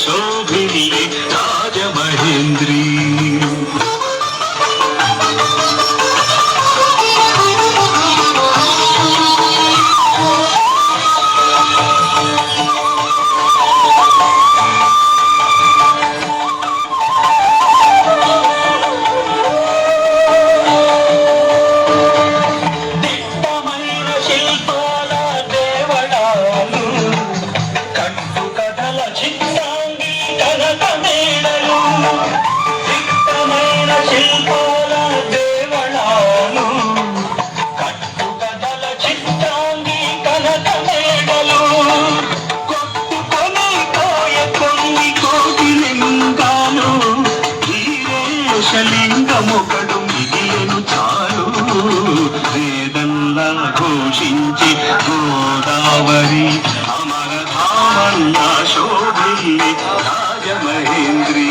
శోభిని రాజమహేంద్రీ లింగమొకడు మిగిలిను చాలు వేదంలా ఘోషించి గోదావరి అమరధామల్లా శోభిల్లి రాజమహేంద్రి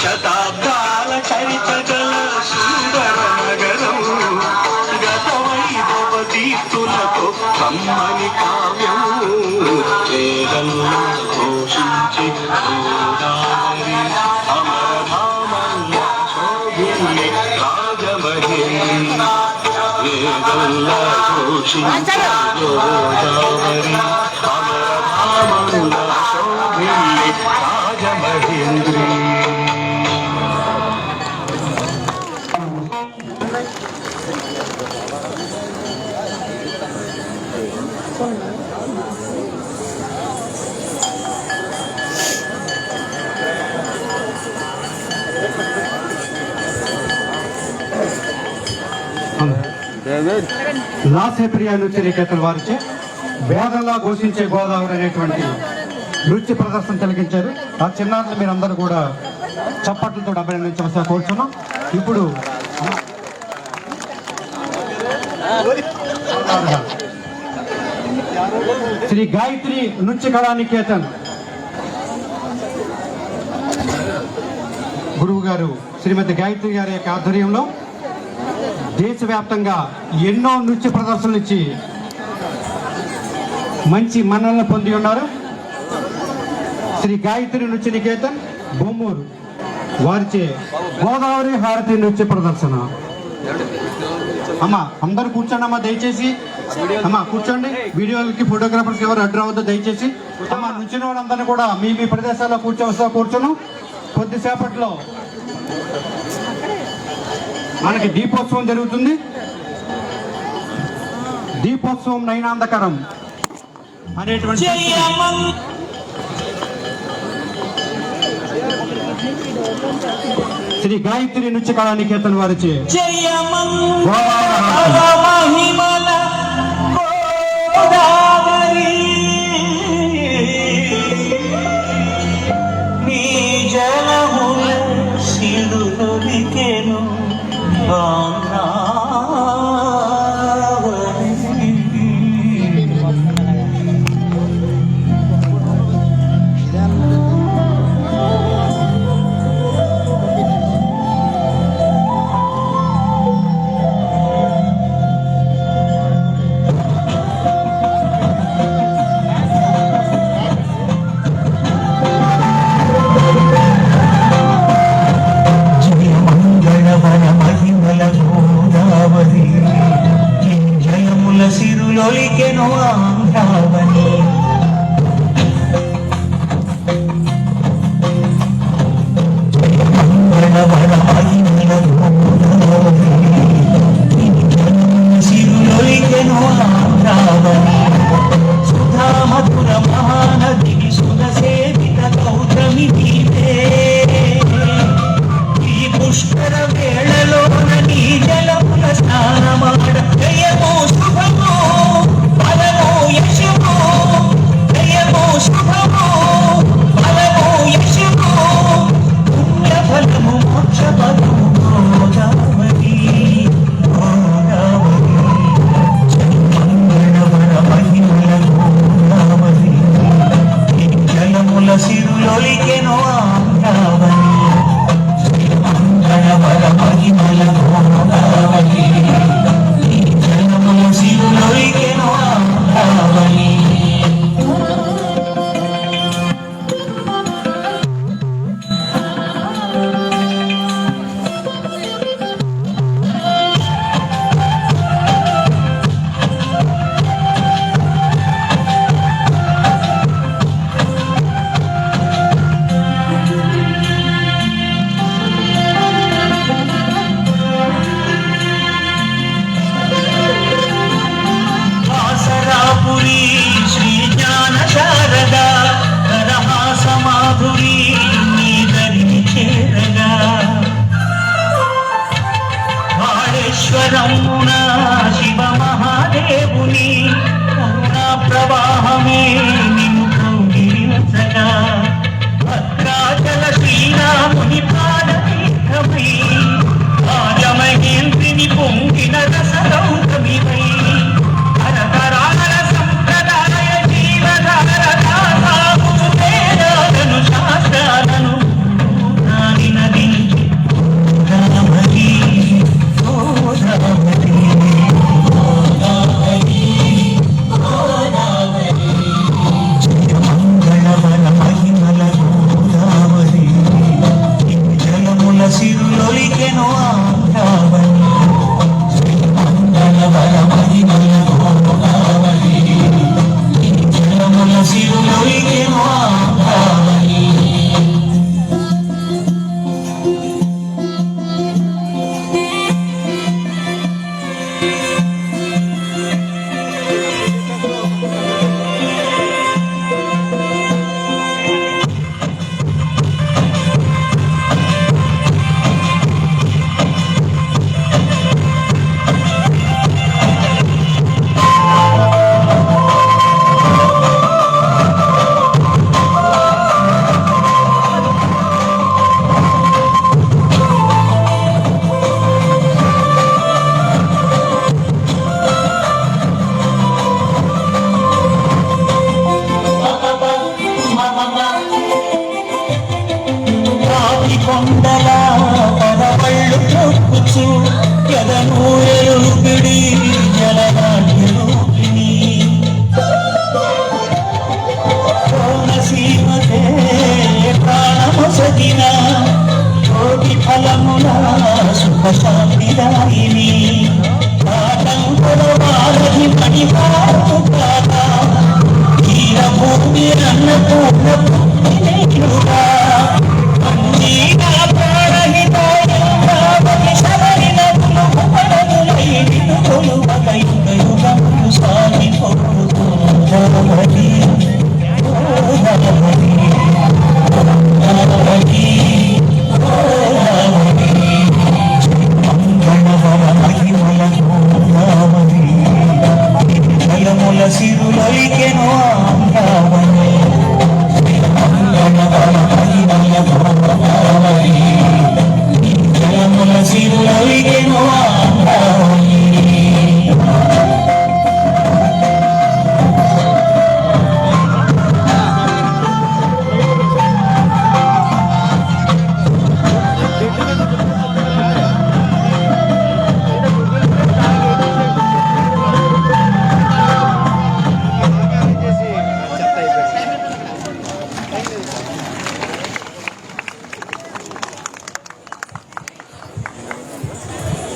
శతాబ్దాల చరిత గల సుందర నగరం గత వైభవ దీప్తులతో కమ్మని కావ్యం వేదంలా ఘోషించి గోదావరి వేదల్లా ఘోషించి గోదావరి అమరధామల్లా శోభిల్లి రాజమహేంద్రి లాస్య ప్రియ నృత్య నికేతన వారిచే వేదల్లా ఘోషించే గోదావరి అనేటువంటి నృత్య ప్రదర్శన తిలకించారు. ఆ చిన్నారులు మీరందరూ కూడా చప్పట్లతో అభినందించవలసిన కోరుచున్నాం. ఇప్పుడు శ్రీ గాయత్రి నృత్య కళా నికేతన్ గురువు గారు శ్రీమతి గాయత్రి గారి యొక్క ఆధ్వర్యంలో దేశవ్యాప్తంగా ఎన్నో నృత్య ప్రదర్శనలు ఇచ్చి మంచి మన్ననలు పొంది ఉన్నారు. శ్రీ గాయత్రి నృత్య నికేతన్ బొమ్మూరు వారిచే గోదావరి హారతి నృత్య ప్రదర్శన. అమ్మా అందరు కూర్చోండి అమ్మా, దయచేసి అమ్మా కూర్చోండి. వీడియోలకి ఫోటోగ్రాఫర్స్ ఎవరు అడ్డు రావద్దు దయచేసి. అమ్మా నుంచిన వాళ్ళందరినీ కూడా మీ మీ ప్రదేశాల్లో కూర్చున్నాం. కొద్దిసేపట్లో మనకి దీపోత్సవం జరుగుతుంది. దీపోత్సవం నయనాందకరం అనేటువంటి శ్రీ గాయత్రి నృత్య కళా నికేతన్ వారిచే కొండల పరవళ్ళు తొక్కుచు ఎదనూయలు పిడి జలరాజ్యరూపిణి కోనసీమకే ప్రాణమొసగిన కోటి ఫలముల సుఖ శాంతిదాయిని ఆటంకుల వారధి మణివారు కాదా వీరభూమి అన్నపూర్ణ పుట్టినట్లుగా అన్నీగా ప్రాణహితాయంగావని శబరినదులు ఉపనదులై నిలుకొలువక యుగయుగములు సాగిపోతూ జగవతి సిరులైకెను ఆంధ్రావని జలముల సిరులైకెను ఆంధ్రావని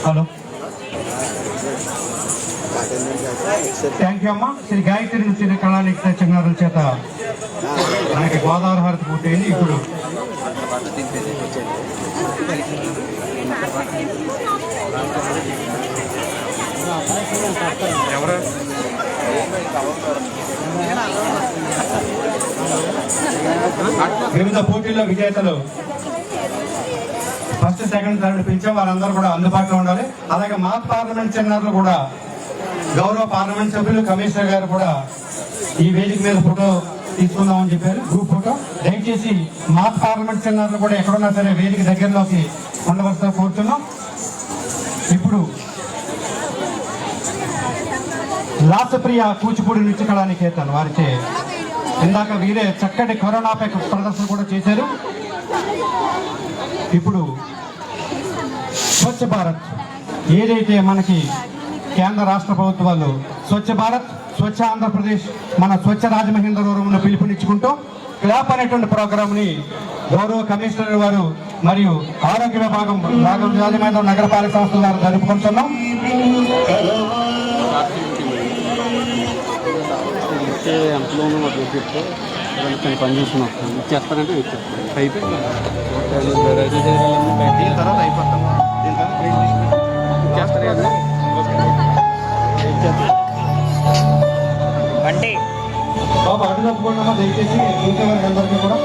హలో థ్యాంక్ యూ అమ్మా. శ్రీ గాయత్రి నుంచి కళానిక చిన్నారుల చేత మనకి గోదావరి హారతి పూర్తయింది. ఇప్పుడు వివిధ పోటీల్లో విజేతలు ఫస్ట్ సెకండ్ థర్డ్ పిలిచాం. వారందరూ కూడా అందుబాటులో ఉండాలి. అలాగే మా పార్లమెంట్ చిన్నారులు కూడా గౌరవ పార్లమెంట్ సభ్యులు కమిషనర్ గారు కూడా ఈ వేదిక మీద ఫోటో తీసుకుందామని చెప్పారు, గ్రూప్ ఫోటో. దయచేసి మా పార్లమెంట్ చిన్నారులు కూడా ఎక్కడున్నా సరే వేదిక దగ్గరలోకి ఉండవలసిన కోరుతున్నాం. ఇప్పుడు లాసప్రియ కూచిపూడి నృత్య కళానికేతన్ వారిచే ఇందాక వీరే చక్కటి కరోనాపై ప్రదర్శన కూడా చేశారు. ఇప్పుడు స్వచ్ఛ భారత్ ఏదైతే మనకి కేంద్ర రాష్ట్ర ప్రభుత్వాలు స్వచ్ఛ భారత్, స్వచ్ఛ ఆంధ్రప్రదేశ్, మన స్వచ్ఛ రాజమహేంద్రవరంను పిలుపునిచ్చుకుంటూ క్లాప్ అనేటువంటి ప్రోగ్రామ్ ని గౌరవ కమిషనర్ వారు మరియు ఆరోగ్య విభాగం రాజమహేంద్ర నగరపాలక సంస్థ వారు జరుపుకుంటున్నాం. పని చేస్తున్నాం ఇచ్చేస్తానంటే ఇచ్చేస్తాను అయిపోయింది. తర్వాత అయిపోతాం. బాబు అటు తప్పుకున్నామా దయచేసి చూసేవారికి అందరికీ కూడా.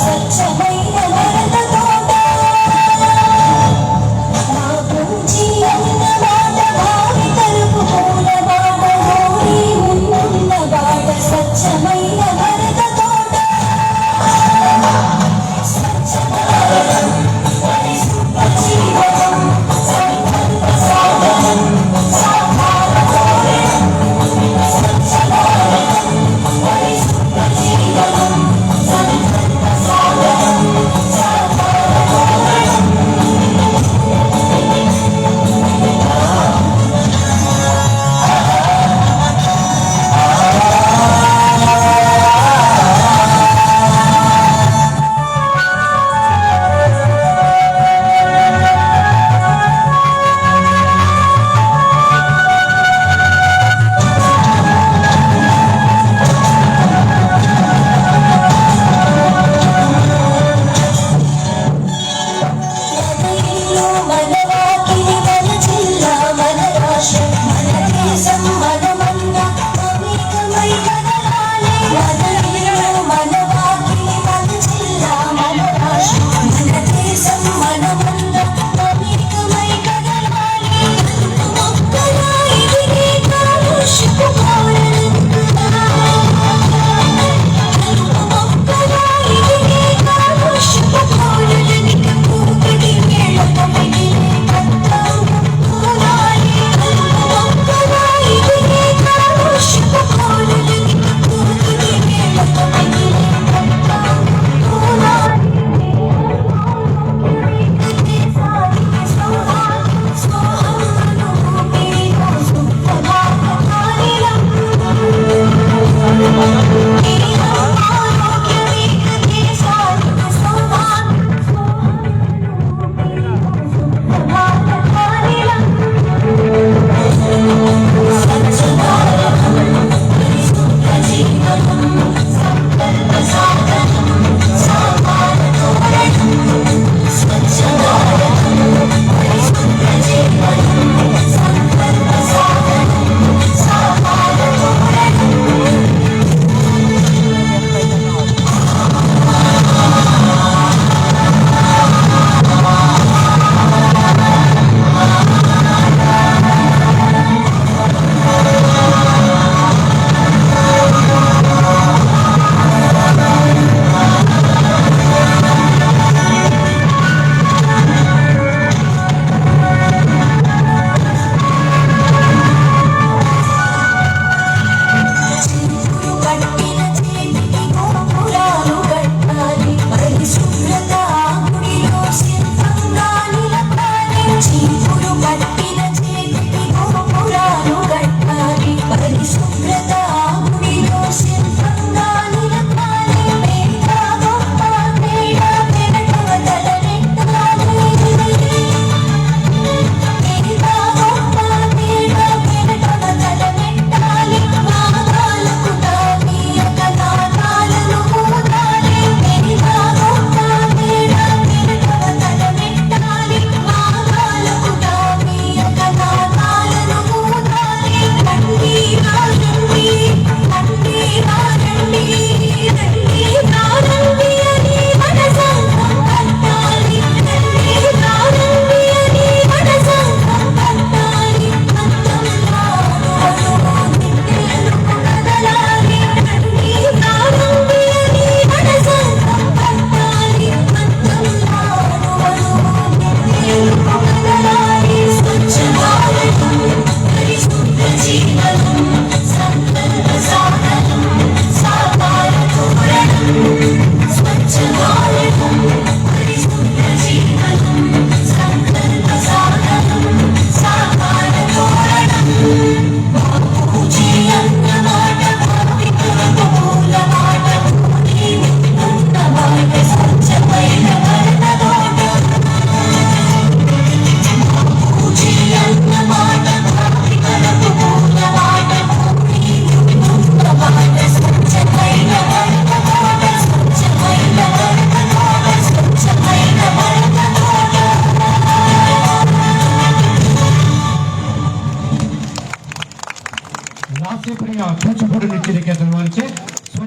స్వచ్ఛమై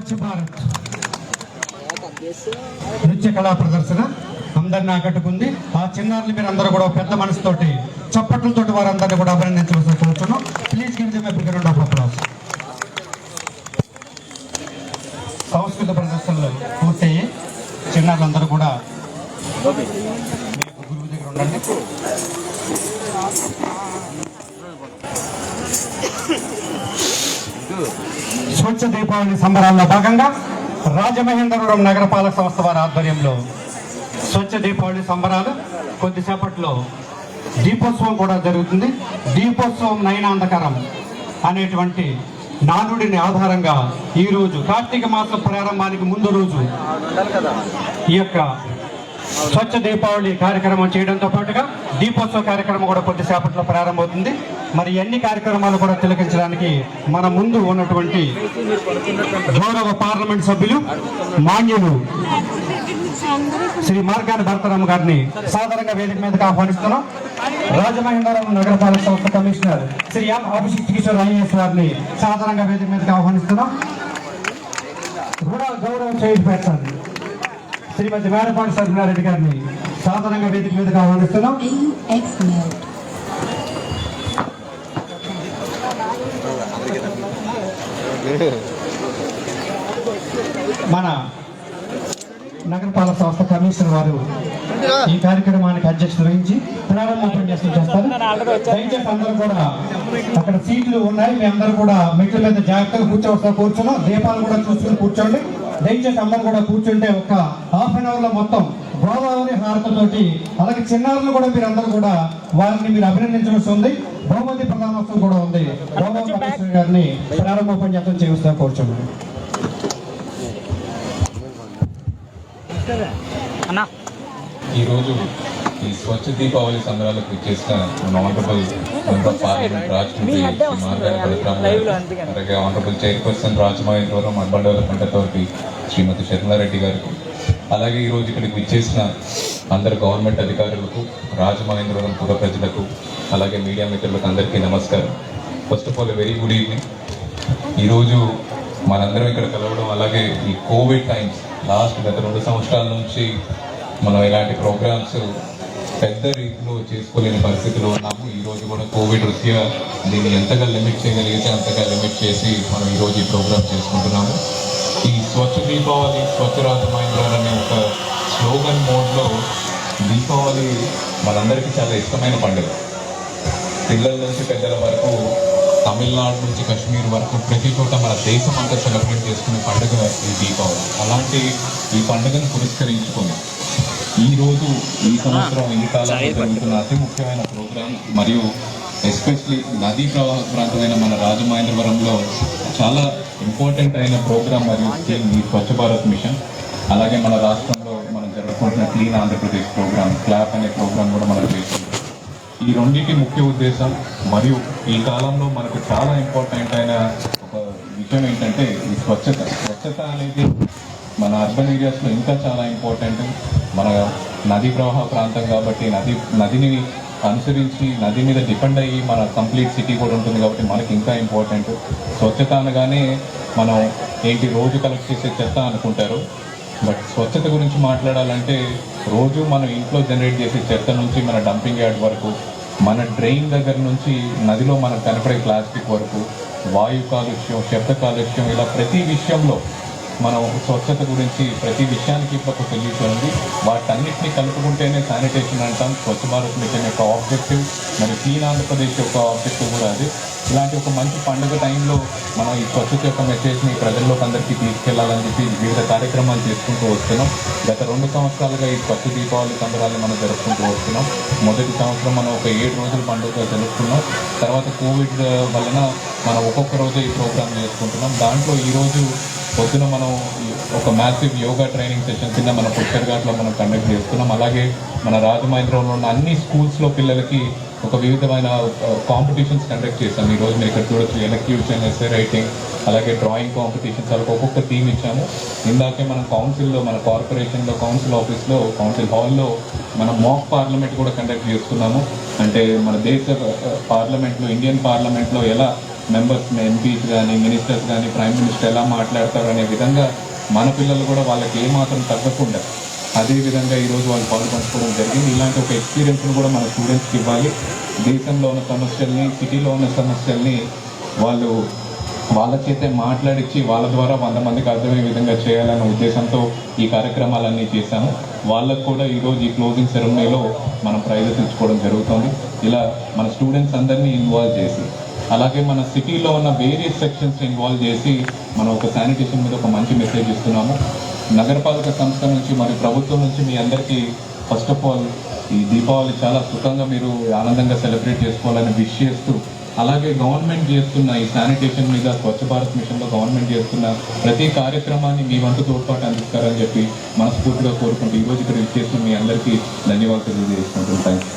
స్వచ్ఛ భారత్ నృత్య కళా ప్రదర్శన అందరిని ఆకట్టుకుంది. ఆ చిన్నారులు మీరు అందరూ కూడా పెద్ద మనసుతోటి చప్పట్లతోటి వారందరినీ కూడా అభినందించవలసి కోరుతున్నాం. Please give them a big round of applause. సంస్కృత ప్రదర్శనలు పూర్తయ్యి చిన్నారులందరూ కూడా గురువు దగ్గర ఉండండి. స్వచ్ఛ దీపావళి సంబరాల్లో భాగంగా రాజమహేంద్రవరం నగరపాలక సంస్థ వారి ఆధ్వర్యంలో స్వచ్ఛ దీపావళి సంబరాలు కొద్దిసేపట్లో దీపోత్సవం కూడా జరుగుతుంది. దీపోత్సవం నయనాంధకరం అనేటువంటి నానుడిని ఆధారంగా ఈరోజు కార్తీక మాసం ప్రారంభానికి ముందు రోజు ఈ యొక్క స్వచ్ఛ దీపావళి కార్యక్రమం చేయడంతో పాటుగా దీపోత్సవ కార్యక్రమం కూడా కొద్దిసేపట్లో ప్రారంభమవుతుంది. మరి ఎన్ని కార్యక్రమాలు కూడా తిలకించడానికి మన ముందు ఉన్నటువంటి గౌరవ పార్లమెంట్ సభ్యులు మాన్యులు శ్రీ మార్గాని భరతరామ్ గారిని సాధారణంగా వేదిక మీదకి ఆహ్వానిస్తున్నాం. రాజమహేంద్రవరం నగరపాలక సంస్థ కమిషనర్ శ్రీ ఎం అభిషేక్ కిషోర్ ఐఏఎస్ గారిని సాధారణంగా వేదిక మీదకి ఆహ్వానిస్తున్నాం. గౌరవ చైల్డ్ పర్సన్ శ్రీమతి మేడపాటి సత్యనారాయణ గారిని సాధారణంగా వేదిక మీదకి ఆహ్వానిస్తున్నాం. మన నగరపాలక సంస్థ కమిషనర్ వారు ఈ కార్యక్రమానికి అధ్యక్షత వహించి ప్రారంభోపన్యాసం చేస్తారు. దయచేసి అందరూ కూడా అక్కడ సీట్లు ఉన్నాయి, మీ అందరూ కూడా మెట్ల మీద జాగ్రత్తగా కూర్చున్నాం. దీపాలు కూడా చూసుకుని కూర్చోండి. దయచేసి అందరూ కూడా కూర్చుంటే ఒక హాఫ్ అన్ అవర్ లో మొత్తం గోదావరి హారతతోటి అలాగే చిన్నారులు కూడా మీరు అందరూ కూడా వారిని మీరు అభినందించవలసి ఉంది. బహుమతి ప్రధానోత్సవం కూడా ఉంది. గౌరవ కమిషనర్ గారిని ప్రారంభోపన్యాసం చేస్తా కూర్చోండి. ఈరోజు ఈ స్వచ్ఛ దీపావళి సంబరాలకు ఇచ్చేసిన honourable member of parliament Rajmurthy Margani Bharatram garu, అలాగే honourable chairperson Rajamahendravaram urban development authority Srimathi Sharmila Reddy గారికి, అలాగే ఈరోజు ఇక్కడికి ఇచ్చేసిన అందరు గవర్నమెంట్ అధికారులకు, రాజమహేంద్రవరం పుర ప్రజలకు, అలాగే మీడియా మిత్రులకు అందరికీ నమస్కారం. First of all very good evening. ఈరోజు మనందరం ఇక్కడ కలవడం, అలాగే ఈ కోవిడ్ టైమ్స్ లాస్ట్ గత 2 సంవత్సరాల నుంచి మనం ఇలాంటి ప్రోగ్రామ్స్ పెద్ద రీతిలో చేసుకోలేని పరిస్థితిలో ఉన్నాము. ఈరోజు కూడా కోవిడ్ రీత్యా దీన్ని ఎంతగా లిమిట్ చేయగలిగితే అంతగా లిమిట్ చేసి మనం ఈరోజు ఈ ప్రోగ్రామ్ చేసుకుంటున్నాము. ఈ స్వచ్ఛ దీపావళి స్వచ్ఛ రాజమహేంద్రవరం అనే ఒక స్లోగన్ మోడ్లో దీపావళి మనందరికీ చాలా ఇష్టమైన పండుగ. పిల్లల నుంచి పెద్దల వరకు, తమిళనాడు నుంచి కాశ్మీర్ వరకు ప్రతి చోట మన దేశం అంతా సెలబ్రేట్ చేసుకునే పండుగ ఈ దీపావళి. అలాంటి ఈ పండుగను పురస్కరించుకొని ఈరోజు ఈ సంవత్సరం ఈ కాలంలో జరుగుతున్న అతి ముఖ్యమైన ప్రోగ్రాం మరియు ఎస్పెషలీ నదీ ప్రవాహ ప్రాంతమైన మన రాజమహేంద్రవరంలో చాలా ఇంపార్టెంట్ అయిన ప్రోగ్రాం మరియు స్కీమ్ ఈ స్వచ్ఛ భారత్ మిషన్. అలాగే మన రాష్ట్రంలో మనం జరుపుకుంటున్న క్లీన్ ఆంధ్రప్రదేశ్ ప్రోగ్రామ్, క్లాప్ అనే ప్రోగ్రాం కూడా మనం చేస్తున్నాం. ఈ రెండింటి ముఖ్య ఉద్దేశం మరియు ఈ కాలంలో మనకు చాలా ఇంపార్టెంట్ అయిన ఒక విషయం ఏంటంటే ఈ స్వచ్ఛత అనేది మన అర్బన్ ఏరియాస్లో ఇంకా చాలా ఇంపార్టెంట్. మన నదీ ప్రవాహ ప్రాంతం కాబట్టి నదిని అనుసరించి నది మీద డిపెండ్ అయ్యి మన కంప్లీట్ సిటీ కూడా ఉంటుంది కాబట్టి మనకి ఇంకా ఇంపార్టెంట్. స్వచ్ఛత అనగానే మనం ఏంటి రోజు కలెక్ట్ చేసే చెత్త అనుకుంటారు, బట్ స్వచ్ఛత గురించి మాట్లాడాలంటే రోజు మనం ఇంట్లో జనరేట్ చేసే చెత్త నుంచి మన డంపింగ్ యార్డ్ వరకు, మన డ్రైన్ దగ్గర నుంచి నదిలో మనకు కనపడే ప్లాస్టిక్ వరకు, వాయు కాలుష్యం, శబ్ద కాలుష్యం, ఇలా ప్రతి విషయంలో మనం స్వచ్ఛత గురించి ప్రతి విషయానికి ఒక సొల్యూషన్ ఉంది. వాటన్నిటిని కలుపుకుంటేనే శానిటేషన్ అంటాం. స్వచ్ఛ భారత్ మిషన్ యొక్క ఆబ్జెక్టివ్ మరియు క్లీన్ ఆంధ్రప్రదేశ్ యొక్క ఆబ్జెక్టివ్ కూడా అది. ఇలాంటి ఒక మంచి పండుగ టైంలో మనం ఈ స్వచ్ఛత యొక్క మెసేజ్ని ప్రజల్లోకి అందరికీ తీసుకెళ్లాలని చెప్పి వివిధ కార్యక్రమాలు చేసుకుంటూ వస్తున్నాం. గత 2 సంవత్సరాలుగా ఈ స్వచ్ఛ దీపావళి సంబరాలు మనం జరుపుకుంటూ వస్తున్నాం. మొదటి సంవత్సరం మనం ఒక 7 రోజుల పండుగ జరుపుకున్నాం. తర్వాత కోవిడ్ వలన మనం ఒక్కొక్క రోజు ఈ ప్రోగ్రామ్ చేసుకుంటున్నాం. దాంట్లో ఈరోజు పొద్దున మనం ఒక మ్యాసివ్ యోగా ట్రైనింగ్ సెషన్ కింద మన పుష్కర్ఘాట్లో మనం కండక్ట్ చేస్తున్నాం. అలాగే మన రాజమహేంద్రవరంలో ఉన్న అన్ని స్కూల్స్లో పిల్లలకి ఒక వివిధమైన కాంపిటీషన్స్ కండక్ట్ చేస్తాం. ఈరోజు మీరు ఇక్కడ చూడొచ్చు, ఎలక్యూషన్, ఎస్సే రైటింగ్, అలాగే డ్రాయింగ్ కాంపిటీషన్స్, అలాగే ఒక్కొక్క థీమ్ ఇచ్చాము. ఇందాకే మనం కౌన్సిల్లో, మన కార్పొరేషన్లో కౌన్సిల్ ఆఫీస్లో, కౌన్సిల్ హాల్లో మనం మాక్ పార్లమెంట్ కూడా కండక్ట్ చేస్తున్నాము. అంటే మన దేశ పార్లమెంట్లో, ఇండియన్ పార్లమెంట్లో ఎలా మెంబర్స్ ఎంపీస్ కానీ మినిస్టర్స్ కానీ ప్రైమ్ మినిస్టర్ ఎలా మాట్లాడతారు అనే విధంగా మన పిల్లలు కూడా వాళ్ళకి ఏమాత్రం తగ్గకుండా అదేవిధంగా ఈరోజు వాళ్ళు పాల్పంచుకోవడం జరిగింది. ఇలాంటి ఒక ఎక్స్పీరియన్స్ని కూడా మన స్టూడెంట్స్కి ఇవ్వాలి. దేశంలో ఉన్న సమస్యల్ని, సిటీలో ఉన్న సమస్యల్ని వాళ్ళు వాళ్ళ చేతే మాట్లాడించి వాళ్ళ ద్వారా 100 మందికి అర్థమయ్యే విధంగా చేయాలనే ఉద్దేశంతో ఈ కార్యక్రమాలన్నీ చేశాము. వాళ్ళకు కూడా ఈరోజు ఈ క్లోజింగ్ సెరమనీలో మనం ప్రైజెస్ ఇచ్చుకోవడం జరుగుతుంది. ఇలా మన స్టూడెంట్స్ అందరినీ ఇన్వాల్వ్ చేసి, అలాగే మన సిటీలో ఉన్న వేరియస్ సెక్షన్స్ ఇన్వాల్వ్ చేసి మనం ఒక శానిటేషన్ మీద ఒక మంచి మెసేజ్ ఇస్తున్నాము. నగరపాలక సంస్థ నుంచి మరియు ప్రభుత్వం నుంచి మీ అందరికీ ఫస్ట్ ఆఫ్ ఆల్ ఈ దీపావళి చాలా సుఖంగా మీరు ఆనందంగా సెలబ్రేట్ చేసుకోవాలని విష్ చేస్తూ, అలాగే గవర్నమెంట్ చేస్తున్న ఈ శానిటేషన్ మీద స్వచ్ఛ భారత్ మిషన్లో గవర్నమెంట్ చేస్తున్న ప్రతి కార్యక్రమాన్ని మీ వంతు తోడ్పాటు అందిస్తారని చెప్పి మనస్ఫూర్తిగా కోరుకుంటూ ఈరోజు ఇక్కడ చేసిన మీ అందరికీ ధన్యవాదాలు తెలియజేసుకుంటున్నాను. థ్యాంక్స్.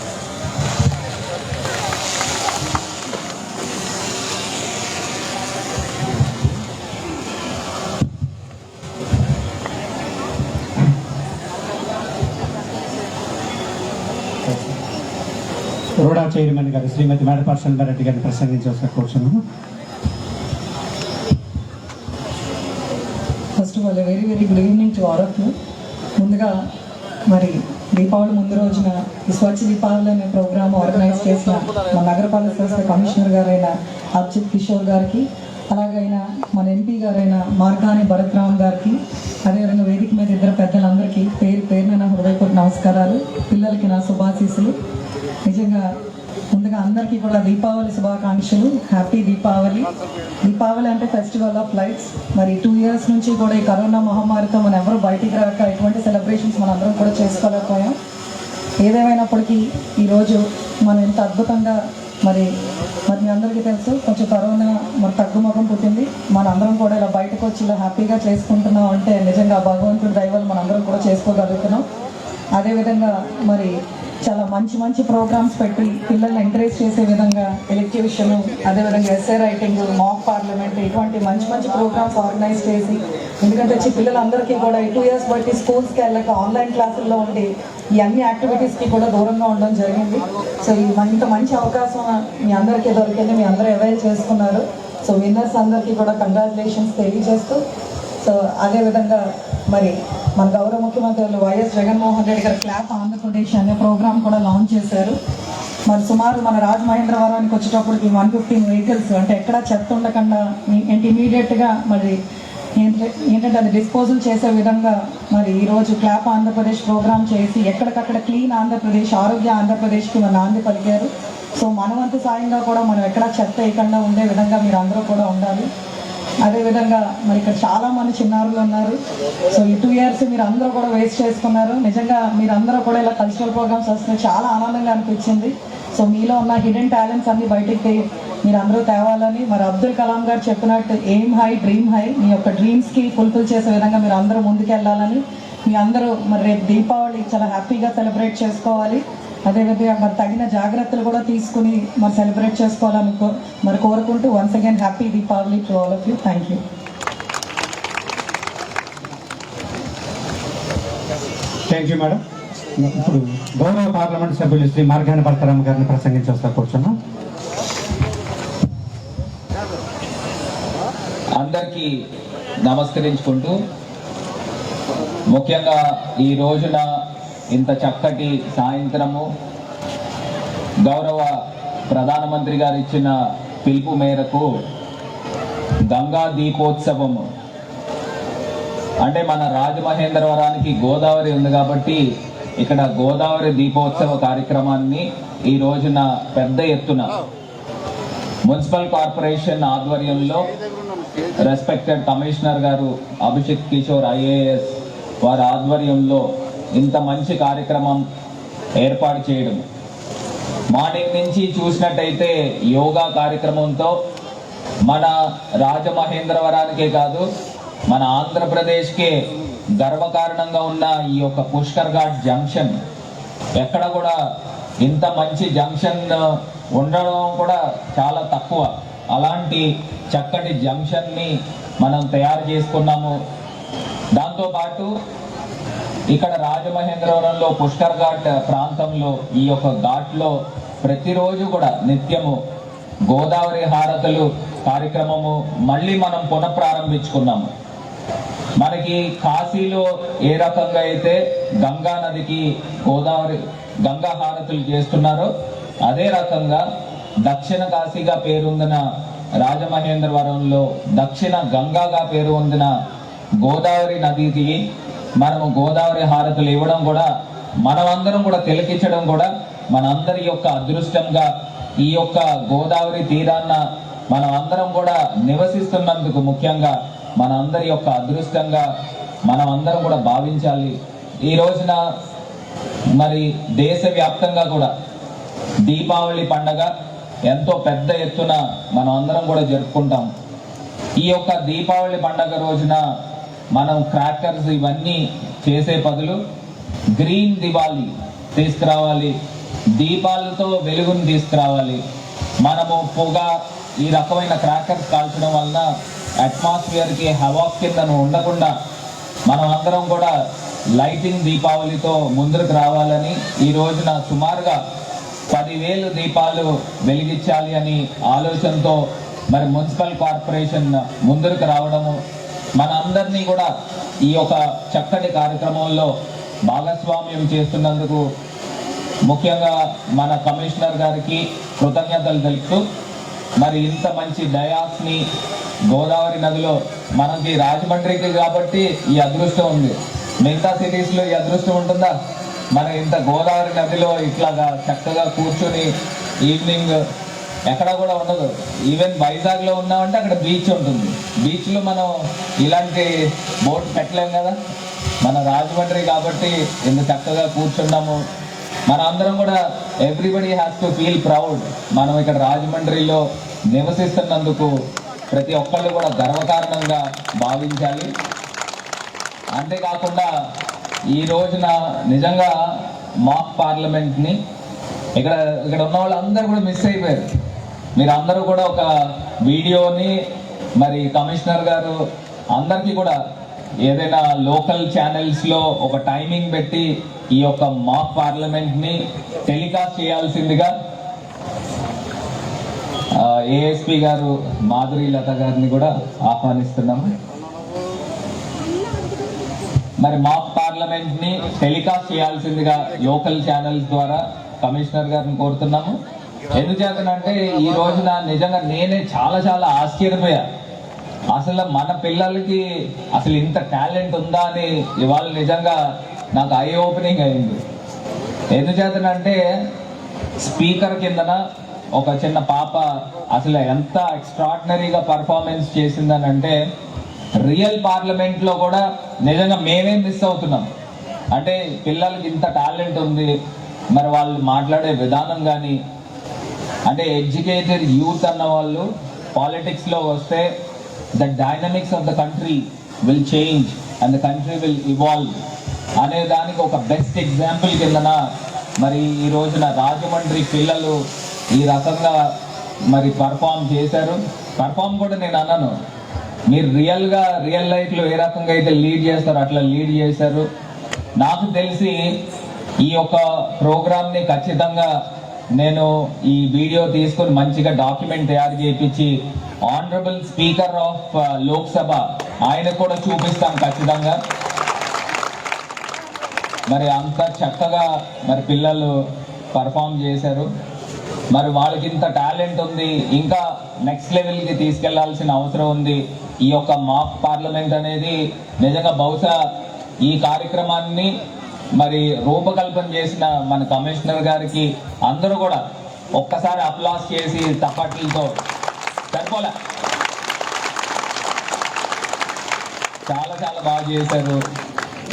రోడా చైర్మన్ గారు శ్రీమతి మేడపాటి రెడ్డి గారిని ప్రసంగించవలసిన కూర్చున్నాము. First of all very very good evening to all of you. ముందుగా మరి దీపావళి ముందు రోజున ఈ స్వచ్ఛ దీపావళి అనే ప్రోగ్రామ్ ఆర్గనైజ్ చేసిన మన నగరపాలక సంస్థ కమిషనర్ గారైన అర్జిత్ కిషోర్ గారికి, అలాగైనా మన ఎంపీ గారైన మార్గాని భరత్రామ్ గారికి, అదేవిధంగా వేదిక మీద ఇద్దరు పెద్దలందరికీ పేరు పేరున నా హృదయపూర్వక నమస్కారాలు. పిల్లలకి నా శుభాశీస్సులు. నిజంగా ముందుగా అందరికీ కూడా దీపావళి శుభాకాంక్షలు. హ్యాపీ దీపావళి. దీపావళి అంటే ఫెస్టివల్ ఆఫ్ లైట్స్. మరి 2 years నుంచి కూడా ఈ కరోనా మహమ్మారితో మనం ఎవరు బయటికి రాక ఎటువంటి సెలబ్రేషన్స్ మనం అందరం కూడా చేసుకోలేకపోయాం. ఏదేమైనప్పటికీ ఈరోజు మనం ఇంత అద్భుతంగా మరి మీ అందరికీ తెలుసు, కొంచెం కరోనా మరి తగ్గుముఖం పుట్టింది. మనందరం కూడా ఇలా బయటకు వచ్చి ఇలా హ్యాపీగా చేసుకుంటున్నాం అంటే నిజంగా భగవంతుడి దయ వల్ల మనందరం కూడా చేసుకోగలుగుతున్నాం. అదేవిధంగా మరి చాలా మంచి మంచి ప్రోగ్రామ్స్ పెట్టి పిల్లల్ని ఎంకరేజ్ చేసే విధంగా ఎలక్టివిషన్, అదేవిధంగా ఎస్ఏ రైటింగ్, మాక్ పార్లమెంట్, ఇటువంటి మంచి మంచి ప్రోగ్రామ్స్ ఆర్గనైజ్ చేసి, ఎందుకంటే పిల్లలందరికీ కూడా 2 years బట్టి స్కూల్స్కి వెళ్ళక ఆన్లైన్ క్లాసుల్లో ఉండి ఈ అన్ని యాక్టివిటీస్కి కూడా దూరంగా ఉండడం జరిగింది. సో ఇంత మంచి అవకాశం మీ అందరికీ దొరికింది, మీ అందరూ అవైల్ చేసుకున్నారు. సో విన్నర్స్ అందరికీ కూడా కంగ్రాచులేషన్స్ తెలియజేస్తూ, సో అదేవిధంగా మరి మన గౌరవ ముఖ్యమంత్రులు వైఎస్ జగన్మోహన్ రెడ్డి గారు క్లాప్ ఆంధ్రప్రదేశ్ అనే ప్రోగ్రామ్ కూడా లాంచ్ చేశారు. మరి సుమారు మన రాజమహేంద్రవరానికి వచ్చేటప్పటికి 115 vehicles, అంటే ఎక్కడ చెత్త ఉండకుండా ఇమీడియట్గా మరి ఏంటంటే అది డిస్పోజల్ చేసే విధంగా మరి ఈరోజు క్లాప్ ఆంధ్రప్రదేశ్ ప్రోగ్రామ్ చేసి ఎక్కడికక్కడ క్లీన్ ఆంధ్రప్రదేశ్, ఆరోగ్య ఆంధ్రప్రదేశ్కి మన నాంది పలికారు. సో మన వంతు సాయంగా కూడా మనం ఎక్కడ చెత్త వేయకుండా ఉండే విధంగా మీరు అందరూ కూడా ఉండాలి. అదేవిధంగా మరి ఇక్కడ చాలామంది చిన్నారులు ఉన్నారు. సో ఈ 2 years మీరు అందరూ కూడా వేస్ట్ చేసుకున్నారు. నిజంగా మీరు అందరూ కూడా ఇలా కల్చరల్ ప్రోగ్రామ్స్ వస్తున్నాయి, చాలా ఆనందంగా అనిపించింది. సో మీలో ఉన్న హిడెన్ టాలెంట్స్ అన్ని బయటికి మీరు అందరూ తేవాలని, మరి అబ్దుల్ కలాం గారు చెప్పినట్టు ఎయిమ్ హై డ్రీమ్ హై, మీ యొక్క డ్రీమ్స్కి ఫుల్ఫిల్ చేసే విధంగా మీరు అందరూ ముందుకెళ్ళాలని, మీ అందరూ మరి రేపు దీపావళి చాలా హ్యాపీగా సెలబ్రేట్ చేసుకోవాలి. అదేవిధంగా మరి తగిన జాగ్రత్తలు కూడా తీసుకుని మరి సెలబ్రేట్ చేసుకోవాలని మరి కోరుకుంటూ once again happy Deepavali to all of you. Thank you. Thank you madam. ఇప్పుడు గౌరవ పార్లమెంట్ సభ్యులు శ్రీ మార్గాని భరతరామ్ గారిని ప్రసంగించవలసిన కూర్చున్నాం. అందరికీ నమస్కరించుకుంటూ, ముఖ్యంగా ఈ రోజున ఇంత చక్కటి సాయంత్రము గౌరవ ప్రధానమంత్రి గారు ఇచ్చిన పిలుపు మేరకు గంగా దీపోత్సవము, అంటే మన రాజమహేంద్రవరానికి గోదావరి ఉంది కాబట్టి ఇక్కడ గోదావరి దీపోత్సవ కార్యక్రమాన్ని ఈ రోజున పెద్ద ఎత్తున మున్సిపల్ కార్పొరేషన్ ఆధ్వర్యంలో రెస్పెక్టెడ్ కమిషనర్ గారు అభిషేక్ కిషోర్ IAS వారి ఆధ్వర్యంలో ఇంత మంచి కార్యక్రమం ఏర్పాటు చేయడం. మార్నింగ్ నుంచి చూసినట్టయితే యోగా కార్యక్రమంతో మన రాజమహేంద్రవరానికే కాదు మన ఆంధ్రప్రదేశ్కే గర్వకారణంగా ఉన్న ఈ యొక్క పుష్కర్ ఘాట్ జంక్షన్, ఎక్కడ కూడా ఇంత మంచి జంక్షన్ ఉండడం కూడా చాలా తక్కువ. అలాంటి చక్కటి జంక్షన్ని మనం తయారు చేసుకున్నాము. దాంతోపాటు ఇక్కడ రాజమహేంద్రవరంలో పుష్కర్ ఘాట్ ప్రాంతంలో ఈ యొక్క ఘాట్లో ప్రతిరోజు కూడా నిత్యము గోదావరి హారతులు కార్యక్రమము మళ్ళీ మనం పునఃప్రారంభించుకున్నాము. మనకి కాశీలో ఏ రకంగా అయితే గంగా నదికి గంగా హారతులు చేస్తున్నారో అదే రకంగా దక్షిణ కాశీగా పేరొందిన రాజమహేంద్రవరంలో దక్షిణ గంగాగా పేరు పొందిన గోదావరి నదికి మనము గోదావరి హారతులు ఇవ్వడం కూడా, మనమందరం కూడా తిలకించడం కూడా మనందరి యొక్క అదృష్టంగా, ఈ యొక్క గోదావరి తీరాన్న మనం అందరం కూడా నివసిస్తున్నందుకు ముఖ్యంగా మన అందరి యొక్క అదృష్టంగా మనం అందరం కూడా భావించాలి. ఈ రోజున మరి దేశవ్యాప్తంగా కూడా దీపావళి పండగ ఎంతో పెద్ద ఎత్తున మనం అందరం కూడా జరుపుకుంటాం. ఈ యొక్క దీపావళి పండగ రోజున మనం క్రాకర్స్ ఇవన్నీ చేసే బదులు గ్రీన్ దివాళీ తీసుకురావాలి, దీపాలతో వెలుగును తీసుకురావాలి. మనము పొగ ఈ రకమైన క్రాకర్స్ కాల్చడం వలన అట్మాస్ఫియర్కి హవా కింద ఉండకుండా మనం అందరం కూడా లైటింగ్ దీపావళితో ముందుకు రావాలని ఈ రోజున సుమారుగా 10,000 దీపాలు వెలిగించాలి అని ఆలోచనతో మరి మున్సిపల్ కార్పొరేషన్ ముందుకు రావడము, మన అందరినీ కూడా ఈ యొక్క చక్కటి కార్యక్రమంలో భాగస్వామ్యం చేస్తున్నందుకు ముఖ్యంగా మన కమిషనర్ గారికి కృతజ్ఞతలు తెలుపుతూ, మరి ఇంత మంచి డయాస్ని గోదావరి నదిలో మనకి రాజమండ్రికి కాబట్టి ఈ అదృష్టం ఉంది. మిగతా సిటీస్లో ఈ అదృష్టం ఉంటుందా? మన ఇంత గోదావరి నదిలో ఇట్లాగా చక్కగా కూర్చొని ఈవినింగ్ ఎక్కడ కూడా ఉండదు. ఈవెన్ వైజాగ్లో ఉన్నామంటే అక్కడ బీచ్ ఉంటుంది, బీచ్లో మనం ఇలాంటి బోట్ పెట్టలేం కదా. మన రాజమండ్రి కాబట్టి ఇంత చక్కగా కూర్చున్నాము. మన అందరం కూడా everybody has to feel proud. మనం ఇక్కడ రాజమండ్రిలో నివసిస్తున్నందుకు ప్రతి ఒక్కళ్ళు కూడా గర్వకారణంగా భావించాలి. అంతేకాకుండా ఈ రోజున నిజంగా మాక్ పార్లమెంట్ని ఇక్కడ ఉన్న వాళ్ళందరూ కూడా మిస్ అయిపోయారు. మీరు అందరూ కూడా ఒక వీడియోని మరి కమిషనర్ గారు అందరికీ కూడా ఏదైనా లోకల్ ఛానల్స్లో ఒక టైమింగ్ పెట్టి ఈ యొక్క మాక్ పార్లమెంట్ని టెలికాస్ట్ చేయాల్సిందిగా ఏఎస్పీ గారు మాధురి లత గారిని కూడా ఆహ్వానిస్తున్నాము. మరి మాక్ పార్లమెంట్ని టెలికాస్ట్ చేయాల్సిందిగా లోకల్ ఛానల్స్ ద్వారా కమిషనర్ గారిని కోరుతున్నాము. ఎందుచేతనంటే ఈ రోజున నిజంగా నేనే చాలా చాలా ఆశ్చర్యపోయా. అసలు మన పిల్లలకి అసలు ఇంత టాలెంట్ ఉందా అని ఇవాళ నిజంగా నాకు ఐ ఓపెనింగ్ అయింది. ఎందుచేతనంటే స్పీకర్ కిందన ఒక చిన్న పాప అసలు ఎంత ఎక్స్ట్రాడినరీగా పర్ఫార్మెన్స్ చేసిందని అంటే రియల్ పార్లమెంట్లో కూడా నిజంగా మేమే మిస్ అవుతున్నాం. అంటే పిల్లలకి ఇంత టాలెంట్ ఉంది, మరి వాళ్ళు మాట్లాడే విధానం కానీ, అంటే ఎడ్యుకేటెడ్ యూత్ అన్న వాళ్ళు పాలిటిక్స్లో వస్తే the dynamics of the country will change and the country will evolve అనే దానికి ఒక బెస్ట్ ఎగ్జాంపుల్ కిందన మరి ఈ రోజున రాజమండ్రి పిల్లలు ఈ రకంగా మరి పర్ఫామ్ చేశారు. పర్ఫామ్ కూడా నేను అన్నాను, మీరు రియల్ లైఫ్లో ఏ రకంగా అయితే లీడ్ చేస్తారో అట్లా లీడ్ చేశారు. నాకు తెలిసి ఈ యొక్క ప్రోగ్రామ్ని ఖచ్చితంగా నేను ఈ వీడియో తీసుకొని మంచిగా డాక్యుమెంట్ తయారు చేయించి ఆనరబుల్ స్పీకర్ ఆఫ్ లోక్సభ ఆయన కూడా చూపిస్తాం ఖచ్చితంగా. మరి అంత చక్కగా మరి పిల్లలు పర్ఫామ్ చేశారు. మరి వాళ్ళకి ఇంత టాలెంట్ ఉంది, ఇంకా నెక్స్ట్ లెవెల్కి తీసుకెళ్లాల్సిన అవసరం ఉంది. ఈ యొక్క మాక్ పార్లమెంట్ అనేది నిజంగా బహుశా ఈ కార్యక్రమాన్ని మరి రూపకల్పన చేసిన మన కమిషనర్ గారికి అందరూ కూడా ఒక్కసారి అప్లాస్ చేసి తప్పట్లతో సరిపోలే, చాలా చాలా బాగా చేశారు.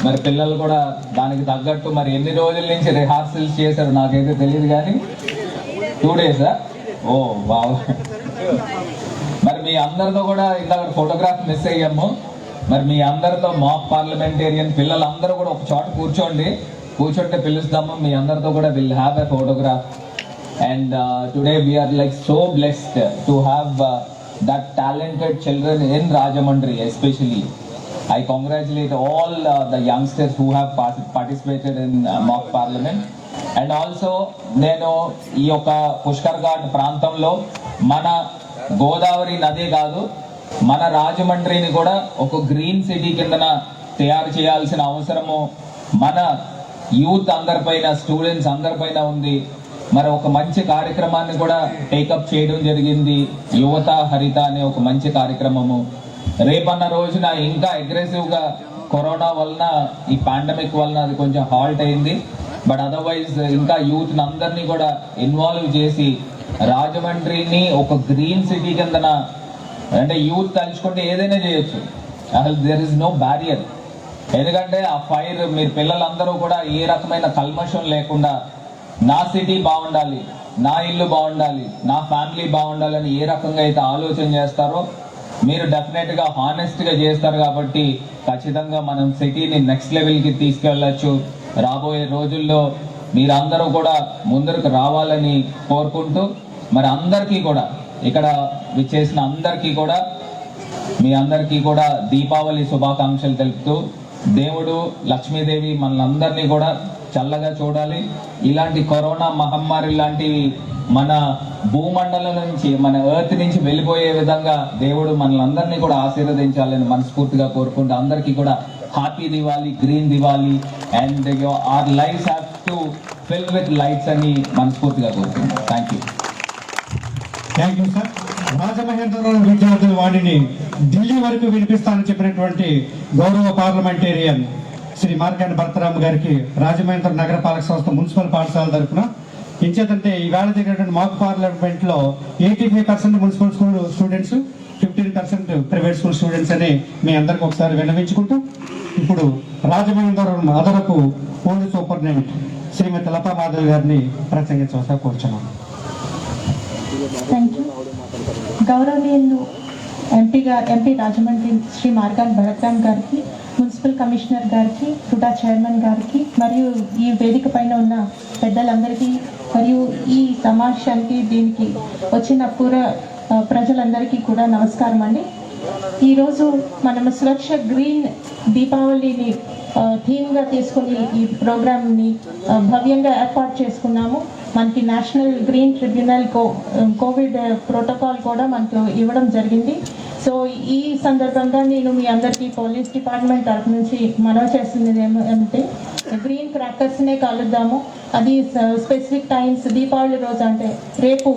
మరి పిల్లలు కూడా దానికి తగ్గట్టు మరి ఎన్ని రోజుల నుంచి రిహార్సల్స్ చేశారు నాకైతే తెలియదు, కానీ 2 days ఓ బాగా. మరి మీ అందరితో కూడా ఇందాక ఫోటోగ్రాఫ్ మిస్ అయ్యాము. మరి మీ అందరితో మాక్ పార్లమెంటేరియన్ పిల్లలందరూ కూడా ఒక చోట కూర్చుంటే పిలుస్తాము. మీ అందరితో కూడా will have a photograph. And today we're like so blessed to have that talented children in Rajamundry especially. I congratulate all the youngsters who have participated in mock parliament. And also నేను ఈ యొక్క పుష్కర్ ఘాట్ ప్రాంతంలో మన గోదావరి నదే కాదు, మన రాజమండ్రిని కూడా ఒక గ్రీన్ సిటీ కిందన తయారు చేయాల్సిన అవసరము మన యూత్ అందరిపైన, స్టూడెంట్స్ అందరిపైన ఉంది. మరి ఒక మంచి కార్యక్రమాన్ని కూడా టేకప్ చేయడం జరిగింది, యువత హరిత అనే ఒక మంచి కార్యక్రమము. రేపన్న రోజున ఇంకా అగ్రెసివ్గా కరోనా వలన, ఈ పాండమిక్ వలన అది కొంచెం హాల్ట్ అయింది. బట్ అదర్వైజ్ ఇంకా యూత్ అందరినీ కూడా ఇన్వాల్వ్ చేసి రాజమండ్రిని ఒక గ్రీన్ సిటీ కిందన, అంటే యూత్ తలుచుకుంటే ఏదైనా చేయొచ్చు, అసలు దేర్ ఇస్ నో బ్యారియర్. ఎందుకంటే ఆ ఫైర్, మీరు పిల్లలందరూ కూడా ఏ రకమైన కల్మషం లేకుండా నా సిటీ బాగుండాలి, నా ఇల్లు బాగుండాలి, నా ఫ్యామిలీ బాగుండాలి అని ఏ రకంగా అయితే ఆలోచన చేస్తారో మీరు డెఫినెట్గా హానెస్ట్గా చేస్తారు. కాబట్టి ఖచ్చితంగా మనం సిటీని నెక్స్ట్ లెవెల్కి తీసుకెళ్ళచ్చు. రాబోయే రోజుల్లో మీరందరూ కూడా ముందరకు రావాలని కోరుకుంటూ, మరి అందరికీ కూడా ఇక్కడ విచ్చేసిన అందరికీ కూడా, మీ అందరికీ కూడా దీపావళి శుభాకాంక్షలు తెలుపుతూ, దేవుడు లక్ష్మీదేవి మనందరినీ కూడా చల్లగా చూడాలి. ఇలాంటి కరోనా మహమ్మారి లాంటివి మన భూమండలం నుంచి, మన ఎర్త్ నుంచి వెళ్ళిపోయే విధంగా దేవుడు మనలందరినీ కూడా ఆశీర్వదించాలని మనస్ఫూర్తిగా కోరుకుంటూ, అందరికీ కూడా happy Diwali, green Diwali and our lives have to fill with lights అని మనస్ఫూర్తిగా కోరుకుంటాం. Thank you. Thank you sir. Rajamahendravaram విద్యార్థుల వాణిని ఢిల్లీ వరకు వినిపిస్తానని చెప్పినటువంటి గౌరవ పార్లమెంటేరియన్ శ్రీ మార్కండ భరతరామ్ గారికి రాజమహేంద్ర నగరపాలక సంస్థ మున్సిపల్ పాఠశాల తరఫున ఇంచేతంటే ఈవేళ జరిగినటువంటి మాక్ పార్లమెంట్ లో 85% municipal school students, 15% private school students అని మీ అందరికి ఒకసారి విన్నవించుకుంటూ, ఇప్పుడు రాజమహేంద్రవరం అదనపు పోలీస్ సూపరింటెండెంట్ శ్రీమతి లతా మాధవ్ గారిని ప్రసంగించవలసిగా కోరుచున్నాను. Thank you. గౌరవనీయులు ఎంపీ రాజమండ్రి శ్రీ మార్గాన్ భరత్రామ్ గారికి, మున్సిపల్ కమిషనర్ గారికి, టుడా చైర్మన్ గారికి, మరియు ఈ వేదిక పైన ఉన్న పెద్దలందరికీ, మరియు ఈ సమావేశానికి దీనికి వచ్చిన ప్రజలందరికీ కూడా నమస్కారం అండి. ఈరోజు మనము స్వచ్ఛ గ్రీన్ దీపావళిని థీమ్గా తీసుకుని ఈ ప్రోగ్రామ్ని భవ్యంగా ఏర్పాటు చేసుకున్నాము. మనకి national green tribunal Covid protocol కూడా మనకు ఇవ్వడం జరిగింది. సో ఈ సందర్భంగా నేను మీ అందరికీ పోలీస్ డిపార్ట్మెంట్ తరఫు నుంచి మనవి చేస్తున్నది ఏమంటే, గ్రీన్ క్రాకర్స్నే కాలుద్దాము. అది స్పెసిఫిక్ టైమ్స్, దీపావళి రోజు అంటే రేపు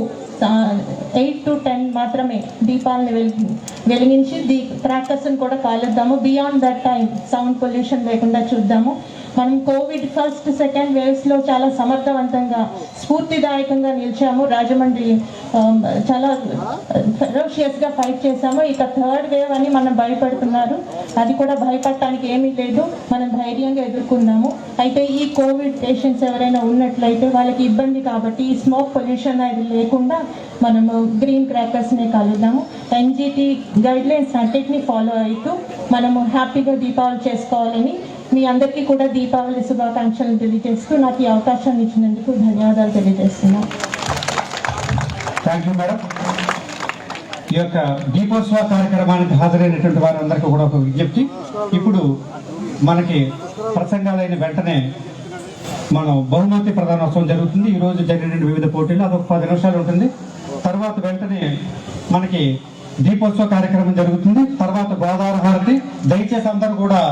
8 to 10 మాత్రమే దీపాలని వెలిగించి క్రాకర్స్ని కూడా కాలుద్దాము. Beyond that time sound pollution లేకుండా చూద్దాము. మనం కోవిడ్ ఫస్ట్ సెకండ్ వేవ్స్లో చాలా సమర్థవంతంగా, స్ఫూర్తిదాయకంగా నిలిచాము. రాజమండ్రి చాలా ఫెరోషియస్గా ఫైట్ చేశాము. ఇక థర్డ్ వేవ్ అని మనం భయపడుతున్నారు, అది కూడా భయపడటానికి ఏమీ లేదు, మనం ధైర్యంగా ఎదుర్కొన్నాము. అయితే ఈ కోవిడ్ పేషెంట్స్ ఎవరైనా ఉన్నట్లయితే వాళ్ళకి ఇబ్బంది కాబట్టి ఈ స్మోక్ పొల్యూషన్ అది లేకుండా మనము గ్రీన్ క్రాకర్స్ని కలుద్దాము. ఎన్జిటి గైడ్లైన్స్ అన్నిటిని ఫాలో అవుతూ మనము హ్యాపీగా దీపావళి చేసుకోవాలని మీ అందరికీ కూడా దీపావళి శుభాకాంక్షలు తెలియజేస్తూ నాకు ఈ అవకాశాన్ని ఇచ్చినందుకు ధన్యవాదాలు తెలియజేస్తున్నాను. Thank you madam. ఈ యొక్క దీపోత్సవ కార్యక్రమానికి హాజరైనటువంటి వారందరికీ కూడా ఒక విజ్ఞప్తి. ఇప్పుడు మనకి ప్రసంగాలైన వెంటనే మనం బహుమతి ప్రదానోత్సవం జరుగుతుంది. ఈ రోజు జరిగిన వివిధ పోటీలు అదొక 10 నిమిషాలు ఉంటుంది. తర్వాత వెంటనే మనకి దీపోత్సవ కార్యక్రమం జరుగుతుంది. తర్వాత గోదావరి హారతి. దయచేసి అందరూ కూడా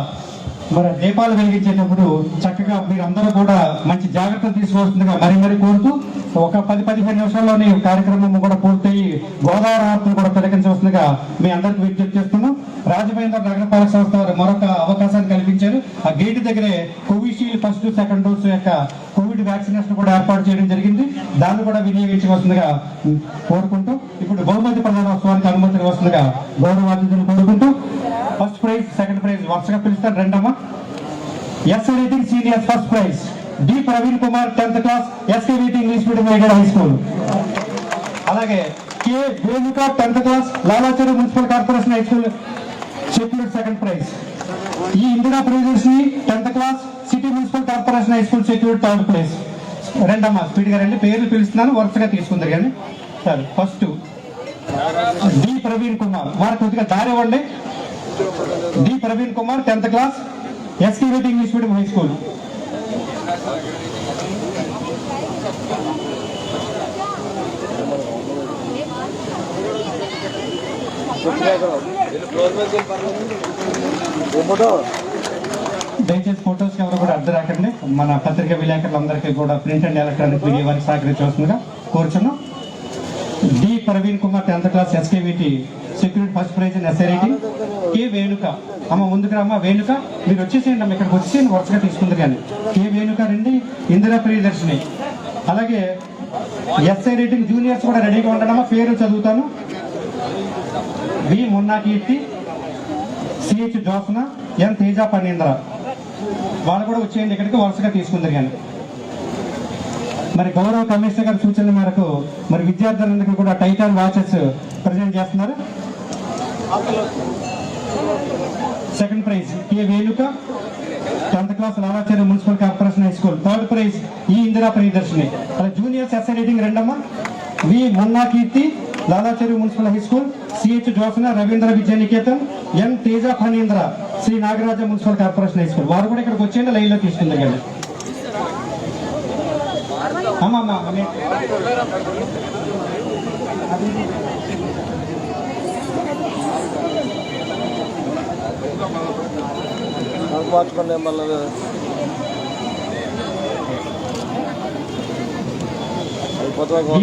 మరి దీపాలు వెలిగించేటప్పుడు చక్కగా మీరు అందరూ కూడా మంచి జాగ్రత్తలు తీసుకోవాల్సిందిగా మరీ కోరుతూ, ఒక 10-15 నిమిషాల్లోనే కార్యక్రమం కూడా పూర్తయి గోదావరి హారతిని కూడా తిలకించవలసిందిగా మీ అందరికి విజ్ఞప్తి చేస్తున్నాం. రాజమహేంద్ర నగరపాలక సంస్థ వారు మరొక అవకాశాన్ని కల్పించారు. ఆ గేటు దగ్గరే కోవిషీల్డ్ ఫస్ట్ సెకండ్ డోస్ యొక్క కోవిడ్ వ్యాక్సినేషన్ కూడా ఏర్పాటు చేయడం జరిగింది. దాన్ని కూడా వినియోగించవలసిందిగా కోరుకుంటూ, ఇప్పుడు బహుమతి ప్రధానోత్సవానికి అనుమతి వస్తుందిగా గౌరవ అతిథులు కోరుకుంటూ, ఫస్ట్ ప్రైజ్, సెకండ్ ప్రైజ్ వరుసగా పిలుస్తారు. రెండమ్మ essay writing senior first prize D Praveen Kumar 10th class SKVT English medium aided high school. అలాగే K Vedika 10th class Lalacheru municipal corporation high school secured second prize. ఈ ఇందిరా ప్రైజెస్ ని 10th class city municipal corporation high school secured third prize. రెండమ్మ speed గా రండి, పేర్లు పిలుస్తున్నాను వరుసగా తీసుకుందరు కానీ. సరే, ఫస్ట్ డి ప్రవీణ్ కుమార్, వారు కొద్దిగా దారి ఇవ్వండి. D Praveen Kumar 10th class SKVT English medium high school. దయచేసి ఫొటోస్కి ఎవరు కూడా అర్థం రాకండి. మన పత్రికా విలేకరులందరికీ కూడా ప్రింట్ అండ్ ఎలక్ట్రానిక్ మీడియా వారికి సహకరించవలసిందిగా కోరుచున్నాం. D Praveen Kumar 10th class SKVT secured first prize in essay writing. K Venuka అమ్మ ముందుకు రామ్మ. వేణుక మీరు వచ్చేసేయండి అమ్మ, ఇక్కడికి వచ్చేసి వరుసగా తీసుకుంది. కానీ కే వేణుక రండి. ఇందిరా ప్రియదర్శిని. అలాగే ఎస్ఐ రైటింగ్ జూనియర్స్ కూడా రెడీగా ఉండడమ్మా. పేరు చదువుతాను. వి మున్నా కీర్తి, సిహెచ్ జోసన, ఎన్ తేజ పన్నీంద్ర. వాళ్ళు కూడా వచ్చేయండి ఇక్కడికి వరుసగా తీసుకుందరు. కానీ మరి గౌరవ కమిషనర్ గారి సూచనల మేరకు మరి విద్యార్థులందరికీ కూడా టైటాన్ వాచెస్ ప్రజెంట్ చేస్తున్నారు. Second prize K Venuka 10th class Lavacheri municipal corporation high school. Third prize ఈ ఇందిరా ప్రియదర్శిని. అలా జూనియర్స్ ఎస్ఐ రైటింగ్ రెండమ్మ. V Munna Keerthi Lalacheruvu municipal high school, CH Josana Ravindra Vidyaniketan, N Teja Phanindra Sri Nagaraja municipal corporation high school. వారు కూడా ఇక్కడికి వచ్చేయండి, లైన్ లో తీసుకుంది. కానీ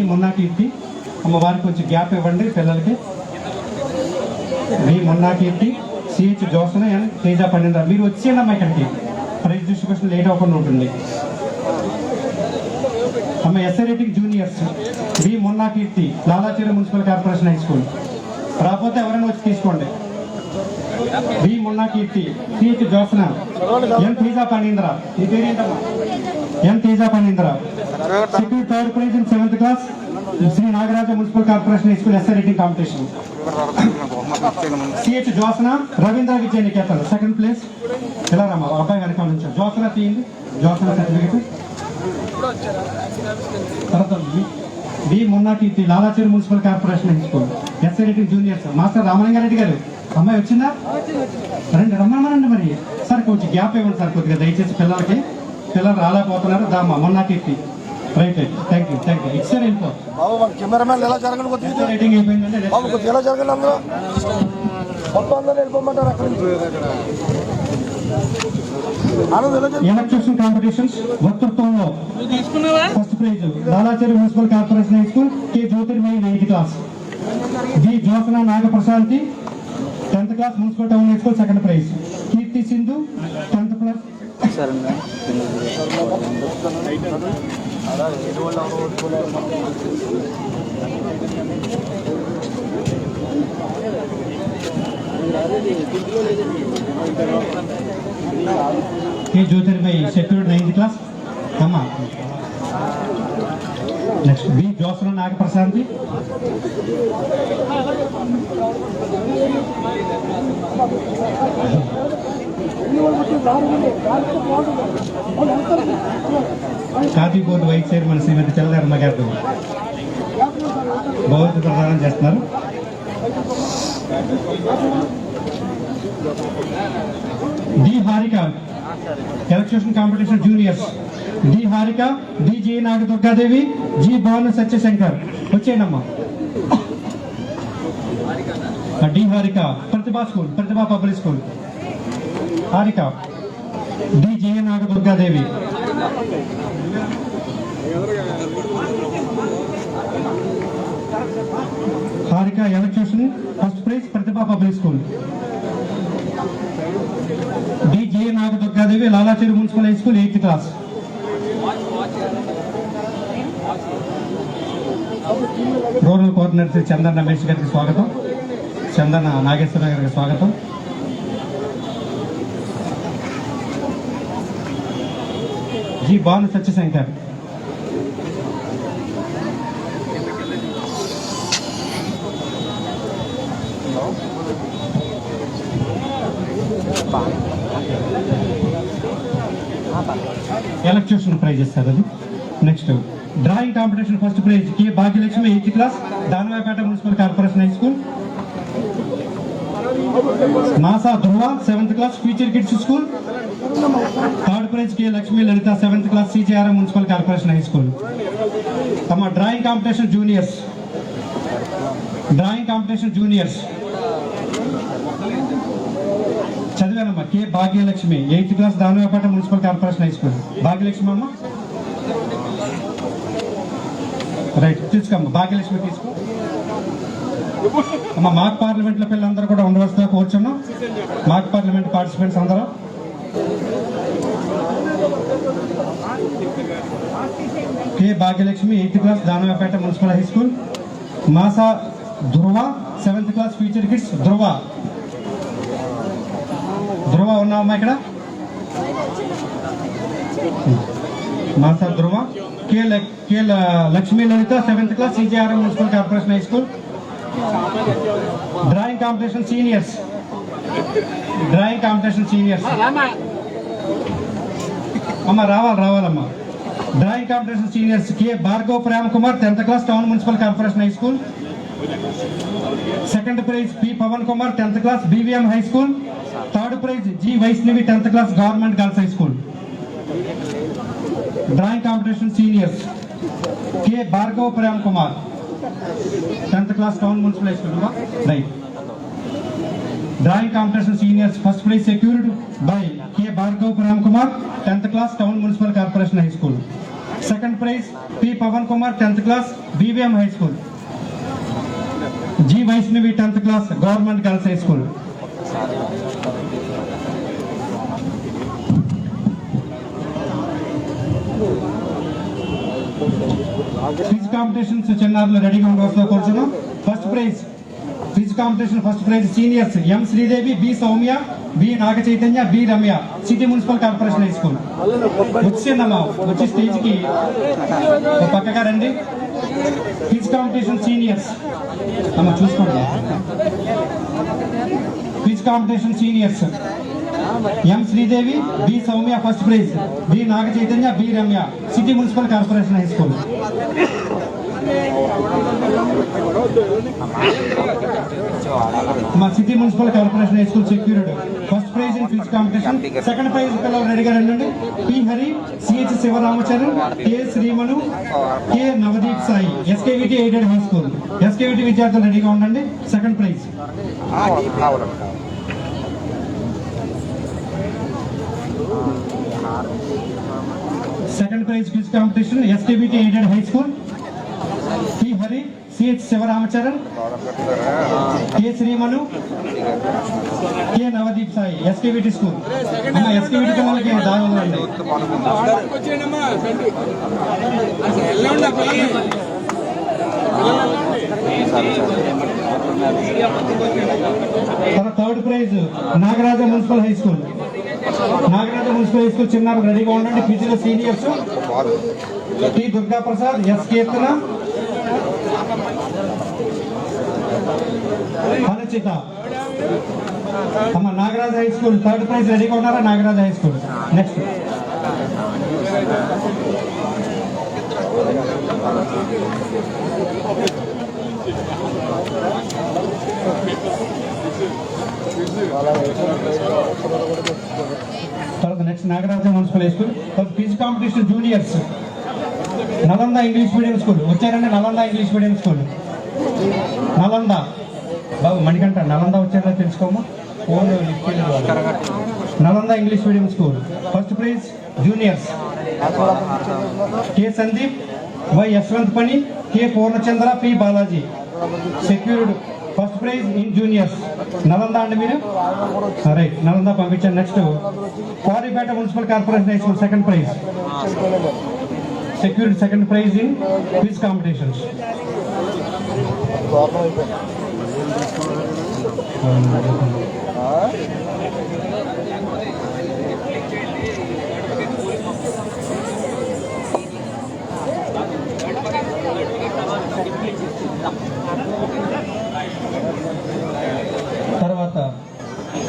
మున్నా కీర్తి అమ్మ వారికి కొంచెం గ్యాప్ ఇవ్వండి పిల్లలకి. వి మున్నా కీర్తి, సిహెచ్ జోసన, ఎన్ తేజ పన్నీంద్ర. మీరు వచ్చేయండి అమ్మ ఇక్కడికి, ప్రైజ్ డిస్ట్రిబ్యూషన్ లేట్ అవ్వకుండా ఉంటుంది. అమ్మ essay writing juniors V Munna Keerthi Lalacheruvu municipal corporation high school. రాకపోతే ఎవరైనా వచ్చి తీసుకోండి. V Munna Keerthi, CH Josana, N Teja Phanindra. ఈ పేరేంటమ్మా? N Teja Phanindra. Secured third prize in 7th class Sri Nagaraja municipal corporation high school essay writing competition. CH Josana Ravindra Vidyaniketan second place. ఇలా రమ్మా అబ్బాయి వెనకాల నుంచి జోసన తీయండి. జోసన సర్టిఫికేట్. తర్వాత V Munna Keerthi Lalacheruvu municipal corporation high school essay writing juniors. Master Ramalinga Reddy గారు అమ్మాయి వచ్చిందా? రండి రమ్మనండి. మరి సార్ కొంచెం గ్యాప్ ఇవ్వండి సార్ కొద్దిగా దయచేసి పిల్లలకి. పిల్లలు రాలేకపోతున్నారు. దామ్మా మున్నా కీర్తి. రైట్ థ్యాంక్ యూ ఇచ్చారు. ఇంకో కెమెరామెన్ ఎలా జరగండి రైటింగ్ అయిపోయిందండి. ఎలా జరగండి అందరూ మొత్తం అందరూ వెళ్ళిపోమంటారు అక్కడ నుంచి. ఎలక్ట్రిషన్ కాంపిటీషన్స్ వక్తృత్వంలో first prize Lalacheruvu municipal corporation high school K Jyothirmayi 9th class. G Josana Nagaprashanthi 10th class municipal town high school second prize. Keerthi Sindhu 10th class. K Jyothirmayi secured 9th class అమ్మా. Next B Josana Nagaprashanthi. Coffee board vice chairman Srimathi Challa Dharma garu బహుమతి ప్రదానం చేస్తున్నారు. D Harika elocution competition juniors. D Harika, D G Nagadurgadevi, G Bhanu Satyashankar. వచ్చేయండమ్మా. D Harika ప్రతిభా school, Prathibha public school. Harika D G Nagadurgadevi. Harika elocution first prize Prathibha public school. D J Nagadurgadevi Lalacheruvu municipal high school 8th class. Rural coordinator Chandan Ramesh గారికి స్వాగతం. చందన నాగేశ్వర గారికి స్వాగతం. G Bhanu Satyashankar. Elocution prize ఇస్తారు అది. Next drawing competition first prize K Bhagyalakshmi 8th class Danavapeta municipal corporation high school. Masa Dhruva 7th class future kids school. Third prize K Lakshmi Lalitha 7th class సిజేఆర్ఎం municipal corporation high school. తమ drawing competition juniors. Drawing competition juniors చదివానమ్మా. K Bhagyalakshmi 8th class Danavepeta municipal corporation high school. Bhagyalakshmi అమ్మ right తీసుకోమ్మా. భాగ్యలక్ష్మి తీసుకో అమ్మ. మాక్ పార్లమెంట్లో పిల్లలందరూ కూడా ఉండవలసిందిగా కూర్చున్నాం. మాక్ పార్లమెంట్ పార్టిసిపెంట్స్ అందరూ K Bhagyalakshmi 8th class Danavepeta municipal high school. Masa Dhruva 7th class future kids. Dhruva ఉన్నావమ్మా ఇక్కడ. Masa Dhruva. K Lakshmi Lalitha 7th class CJRM municipal corporation high school. Drawing competition seniors. అమ్మ రావాలమ్మా. Drawing competition seniors. K Bhargav Prem Kumar 10th class town municipal corporation high school. Second prize P Pavan Kumar 10th class BVM high school. Third prize G Vaishnavi 10th class government girls high school. Drawing competition seniors. K Bhargav Prem Kumar 10th class town municipal high school. Right. Drawing competition seniors first prize secured by K Bhargav Prem Kumar 10th class town municipal corporation high school. Second prize P Pavan Kumar 10th class BVM high school. G Vaishnavi 10th class government girls high school. Quiz competitions చిన్నారులు రెడీగా ఉండవలసిన కూర్చున్నాం. First prize quiz competition first prize seniors M Sridevi, B Soumya, B Naga Chaitanya, B Ramya city municipal corporation high school. వచ్చిందమ్మా, వచ్చి stage కి పక్కగా రండి. Quiz competition seniors అమ్మ చూసుకోండి. Quiz competition seniors M Sridevi, B Soumya first prize, B Naga Chaitanya, B Ramya city municipal corporation high school. మా city municipal corporation high school secured. First prize in quiz competition. Second prize పిల్లలు రెడీగా రండి. P Hari, CH Sivaramacharan, K శ్రీమను, K Navdeep Sai SKVT aided high school. SKVT విద్యార్థులు రెడీగా ఉండండి. Second prize. Second prize quiz competition SKVT aided high school. P Hari, CH Sivaramacharan, K శ్రీమను, K Navdeep Sai SKVT school. అమ్మ SKVT పిల్లలకి దాని ఉందండి. Third prize Nagaraja municipal high school. Nagaraja municipal high school చిన్నారు రెడీగా ఉండండి. క్విజ్లో seniors T Durga Prasad, S Keerthana, Anuchitha. అమ్మ Nagaraja high school third prize రెడీగా ఉన్నారా? Nagaraja high school. Next next Nagaraja municipal high school. Quiz competition juniors Nalanda English medium school. వచ్చారండి Nalanda English medium school. Nalanda బాబు మణికంట నలంద వచ్చారో తెలుసుకోమా. Nalanda English medium school. First prize juniors K Sandeep, Y Yashwant Pani, K Purnachandra, P Balaji secured. First prize in juniors. Nalanda అండి మీరు right. Nalanda పంపించండి. Next Koripeta municipal corporation high school. Second prize secured second prize in quiz competitions. తర్వాత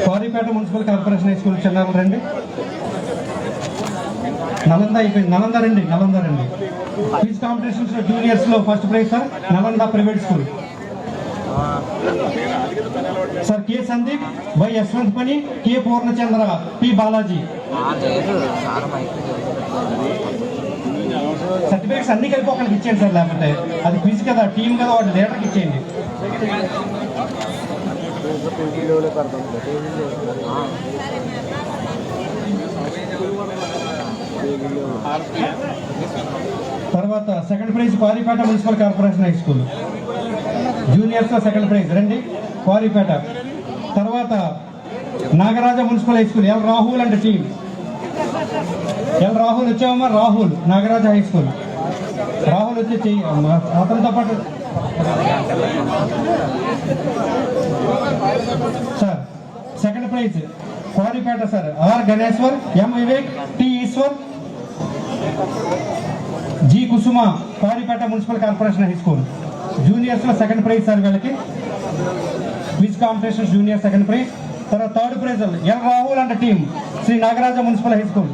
Koripeta municipal corporation high school చిన్నారు రండి. నలంద అయిపోయింది. నలంద రండి. Quiz competitions లో juniors లో first prize sir Nalanda private school. Sir K Sandeep, Y Yashwant Pani, K Purnachandra, P Balaji. Certificates అన్ని కలిపి ఒకరికి ఇచ్చేయండి సార్, లేకపోతే అది క్విజ్ కదా, టీం కదా, వాటి లీడర్కి ఇచ్చేయండి. తర్వాత second prize Kwaripeta municipal corporation high school జూనియర్స్లో సెకండ్ ప్రైజ్ రండి క్వారీపేట. తర్వాత Nagaraja municipal high school L Rahul and team. L Rahul వచ్చావమ్మా. Rahul Nagaraja high school. రాహుల్ వచ్చి చెయ్యి అతనితో పాటు sir second prize Kwaripeta sir R Ganeshwar, M Vivek, T Eshwar, G Kusuma Kwaripeta municipal corporation high school. జూనియర్స్లో సెకండ్ ప్రైజ్ సార్ వీళ్ళకి. Quiz competition junior second prize. తర్వాత third prize L Rahul and team Shri Nagaraja municipal high school.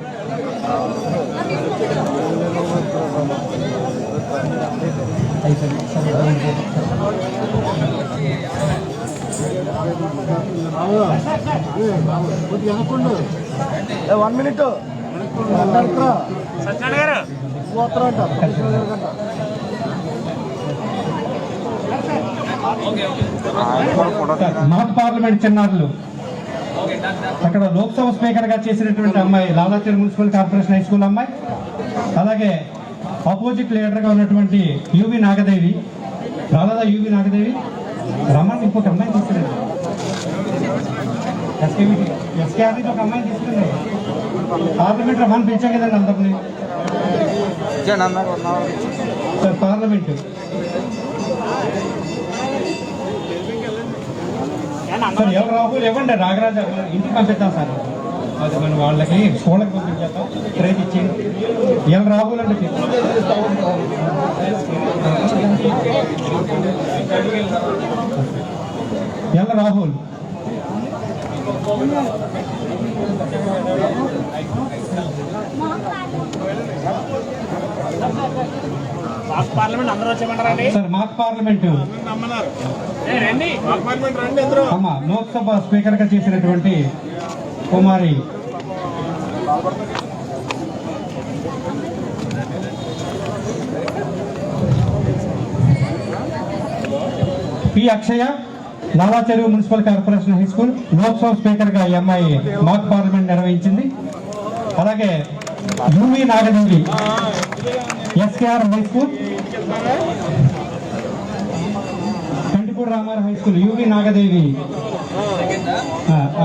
One minute నార్త్ parliament చిన్నారులు అక్కడ Lok Sabha speaker గా చేసినటువంటి అమ్మాయి లాలాచర్ మున్సిపల్ కార్పొరేషన్ హై స్కూల్ అమ్మాయి. అలాగే ఆపోజిట్ లీడర్ గా ఉన్నటువంటి యువి నాగదేవి, రాలాదా యువి నాగదేవి రమణ్ ఇంకొక అమ్మాయి తీసుకురండి. ఎస్కేఆర్ని ఒక అమ్మాయిని తీసుకురండి. పార్లమెంట్ రమణ్ పిలిచాం కదండి అందరినీ. సార్ పార్లమెంట్ సార్ ఎవరు రాహుల్ ఇవ్వండి. నాగరాజ ఇంటికి పంపిద్దాం సార్. అది మనం వాళ్ళకి స్కూళ్ళకి పంపించేద్దాం. ప్రైజ్ ఇచ్చేయండి. ఎల్ రాహుల్ అంటే ఎల్ రాహుల్. సార్ మాక్ పార్లమెంట్ అమ్మా లోక్సభ స్పీకర్ గా చేసినటువంటి కుమారి P Akshaya Lala Cheruvu municipal corporation high school Lok Sabha speaker గా ఈ అమ్మాయి మాక్ పార్లమెంట్ నిర్వహించింది. అలాగే UV Nagadevi SKR high school, Kantipudi Ramarao high school UV Nagadevi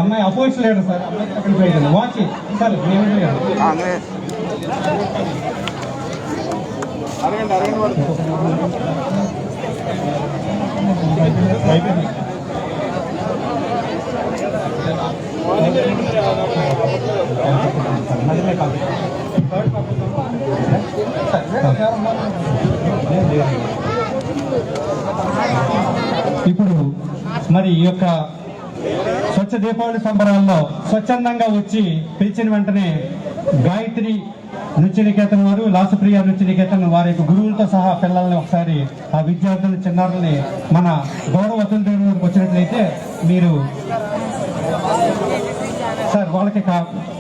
అమ్మాయి అపోజిషన్ లీడర్ సార్. అమ్మాయి వాచ్ సార్ ఇప్పుడు మరి ఈ యొక్క స్వచ్ఛ దీపావళి సంబరాల్లో స్వచ్ఛందంగా వచ్చి పిలిచిన వెంటనే గాయత్రి నృత్యనికేతన్ వారు, లాసప్రియ నృత్యనికేతన్ వారి యొక్క గురువులతో సహా పిల్లల్ని ఒకసారి ఆ విద్యార్థులు చిన్నారుల్ని మన గౌరవ అతిథుల దగ్గరికి వచ్చినట్లయితే మీరు సార్ వాళ్ళకి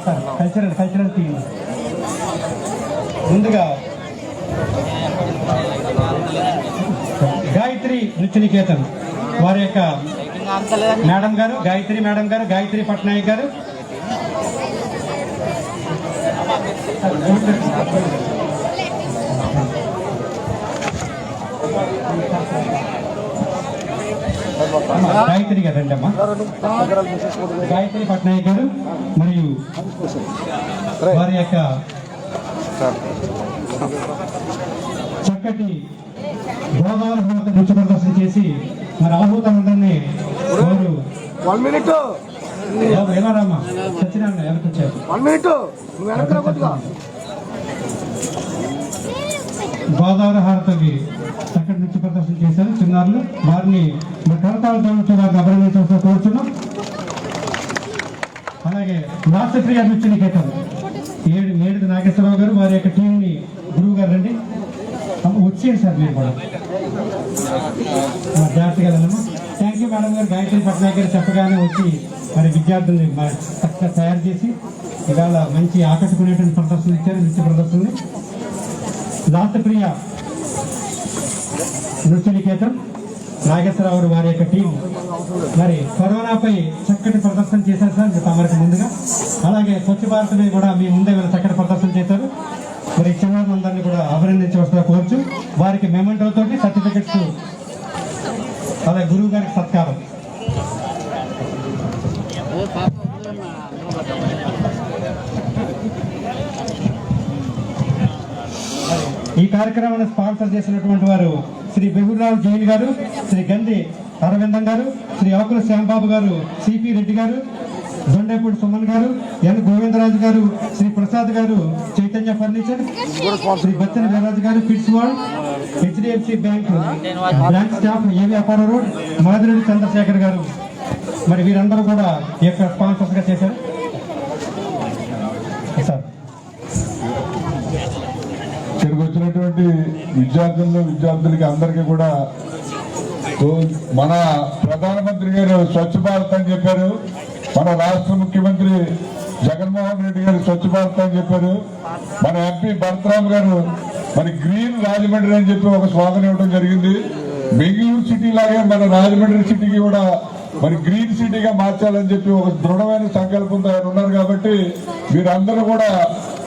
సార్ కల్చరల్ టీమ్ ముందుగా గాయత్రి నృత్యనికేతన్ వారి యొక్క మేడం గారు గాయత్రి పట్నాయక్ గారు గాయత్రి గారు రండమ్మా. గాయత్రి పట్నాయక్ గారు మరియు వారి యొక్క చక్కటి గోదావరి నృత్య ప్రదర్శన చేసి మరి ఆహూతందరినీ వారు 1 మినిట్ ఏమారమ్మా సత్యనారాయణ ఎవరికి వచ్చారు 1 మినిట్ గోదావరి హారతకి చక్కటి నృత్య ప్రదర్శన చేశారు చిన్నారులు. వారిని మరి కరతాళతో అభినందించాల్సిన కోరుతున్నాం. అలాగే లాసప్రియ నృత్యనికేతన్ ఏడు నాగేశ్వరరావు గారు వారి యొక్క టీంని గురువు గారు రండి వచ్చేయండి సార్. మీరు కూడా జాగ్రత్తగా వెళ్ళమ్మా. థ్యాంక్ యూ మేడం గారు. గాయత్రి పట్నాయక్ గారు చెప్పగానే వచ్చి మరి విద్యార్థుల్ని చక్కగా తయారు చేసి ఇవాళ మంచి ఆకట్టుకునేటువంటి ప్రదర్శనలు ఇచ్చారు. నృత్య ప్రదర్శనలు లాసప్రియ నృత్యనికేతన్ నాగేశ్వరరావు వారి యొక్క టీం మరి కరోనాపై చక్కటి ప్రదర్శన చేశారు సార్ తమరికి ముందుగా. అలాగే స్వచ్ఛ భారత్ మీద కూడా మీ ముందే వీళ్ళు చక్కటి ప్రదర్శన చేశారు. మరి చిన్నారులందరినీ కూడా అభినందించవలసిన కోరుచు. వారికి మెమెంటో తోటి సర్టిఫికెట్స్, అలాగే గురువు గారికి సత్కారం. ఈ కార్యక్రమాన్ని స్పాన్సర్ చేసినటువంటి వారు శ్రీ బెహుర్రావు జైన్ గారు, శ్రీ గంధి అరవిందం గారు, శ్రీ ఆకుల శ్యాంబాబు గారు, సిపి రెడ్డి గారు, దొండేపూడి సుమన్ గారు, ఎన్ గోవిందరాజు గారు, శ్రీ ప్రసాద్ గారు చైతన్య ఫర్నిచర్, శ్రీ బచ్చన వీరరాజు గారు fits world, HDFC bank staff ఏవి అపార రోడ్, మాదిరెడ్డి చంద్రశేఖర్ గారు. మరి వీరందరూ కూడా ఈ యొక్క స్పాన్సర్స్ గా చేశారు సార్. ఇక్కడికి వచ్చినటువంటి విద్యార్థులకి అందరికీ కూడా మన ప్రధానమంత్రి గారు స్వచ్ఛ భారత్ అని చెప్పారు. మన రాష్ట్ర ముఖ్యమంత్రి జగన్మోహన్ రెడ్డి గారు స్వచ్ఛ భారత్ అని చెప్పారు. మన ఎంపీ భరతరామ్ గారు మరి గ్రీన్ రాజమండ్రి అని చెప్పి ఒక స్లోగన్ ఇవ్వడం జరిగింది. బెంగళూరు సిటీ లాగే మన రాజమండ్రి సిటీకి కూడా మరి గ్రీన్ సిటీగా మార్చాలని చెప్పి ఒక దృఢమైన సంకల్పంతో ఆయన ఉన్నారు. కాబట్టి మీరందరూ కూడా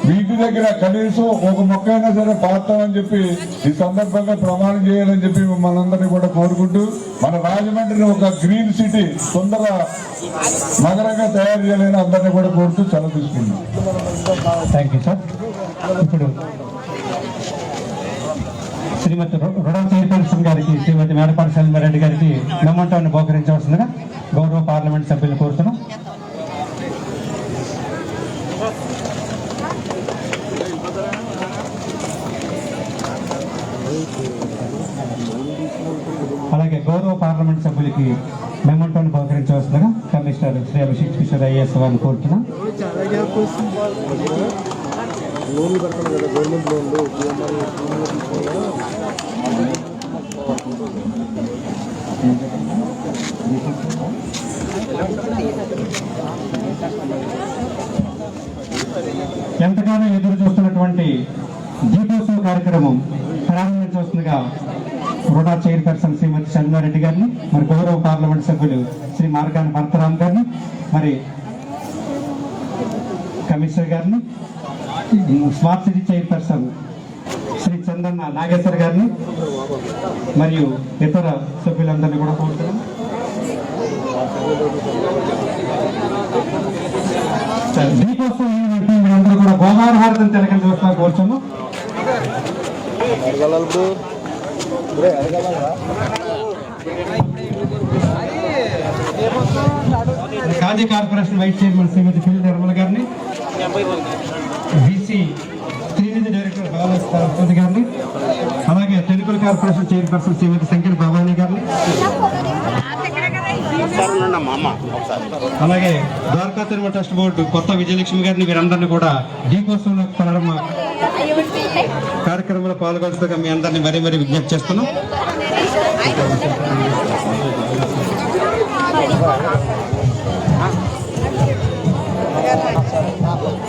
వీటి దగ్గర కనీసం ఒక మొక్క అయినా సరే పాతామని చెప్పి ఈ సందర్భంగా ప్రమాణం చేయాలని చెప్పి మనందరినీ కూడా కోరుకుంటూ మన రాజమండ్రిని ఒక గ్రీన్ సిటీ సుందర నగరంగా తయారు చేయాలని అందరినీ కూడా కోరుతూ సెలవు తీసుకుంటున్నాం. Thank you sir. ఇప్పుడు శ్రీమతి రుడా చైర్పర్సన్ గారికి, శ్రీమతి మేడపాటి సలీమారెడ్డి గారికి మెమంటోని బహుకరించవలసిందిగా గౌరవ పార్లమెంట్ సభ్యులు కోరుతున్నాం. అలాగే గౌరవ పార్లమెంట్ సభ్యులకి మెమంటోని బహుకరించవలసిందిగా కమిషనర్ శ్రీ అభిషేక్ కిషోర్ ఐఏఎస్ వారిని కోరుతున్నాం. లోన్లు పెడతాను కదా, గవర్నమెంట్ లోన్లు ఎంతగానో ఎదురు చూస్తున్నటువంటి దీపోత్సవ కార్యక్రమం ప్రారంభించవలసిందిగా రుడా చైర్పర్సన్ శ్రీమతి సలీమారెడ్డి గారిని, మరి గౌరవ పార్లమెంట్ సభ్యులు శ్రీ మార్గాని భరతరామ్ గారిని, మరి కమిషనర్ గారిని, smart city chairperson Shri Chandanna Nageswar గారిని మరియు ఇతర సభ్యులందరినీ కూడా కోరుతున్నాం. దీపోత్సవం మీరందరూ కూడా గోదావరి హారతిని తిలకించవలసిన కోరుచున్నాం. గాంధీ కార్పొరేషన్ వైస్ చైర్మన్ శ్రీమతి పిల్లి నిర్మల గారిని, బీసీ శ్రీనిధి డైరెక్టర్ బాలస్వామి గారిని, అలాగే టెలికల్ కార్పొరేషన్ చైర్పర్సన్ శ్రీమతి శంకర్ భవానీ గారిని, అలాగే ద్వారకా తిరుమల ట్రస్ట్ బోర్డు కొత్త విజయలక్ష్మి గారిని, వీరందరినీ కూడా దీపోత్సవం ప్రారంభ కార్యక్రమంలో పాల్గొనగా మీ అందరినీ మరీ మరీ విజ్ఞప్తి చేస్తున్నాం.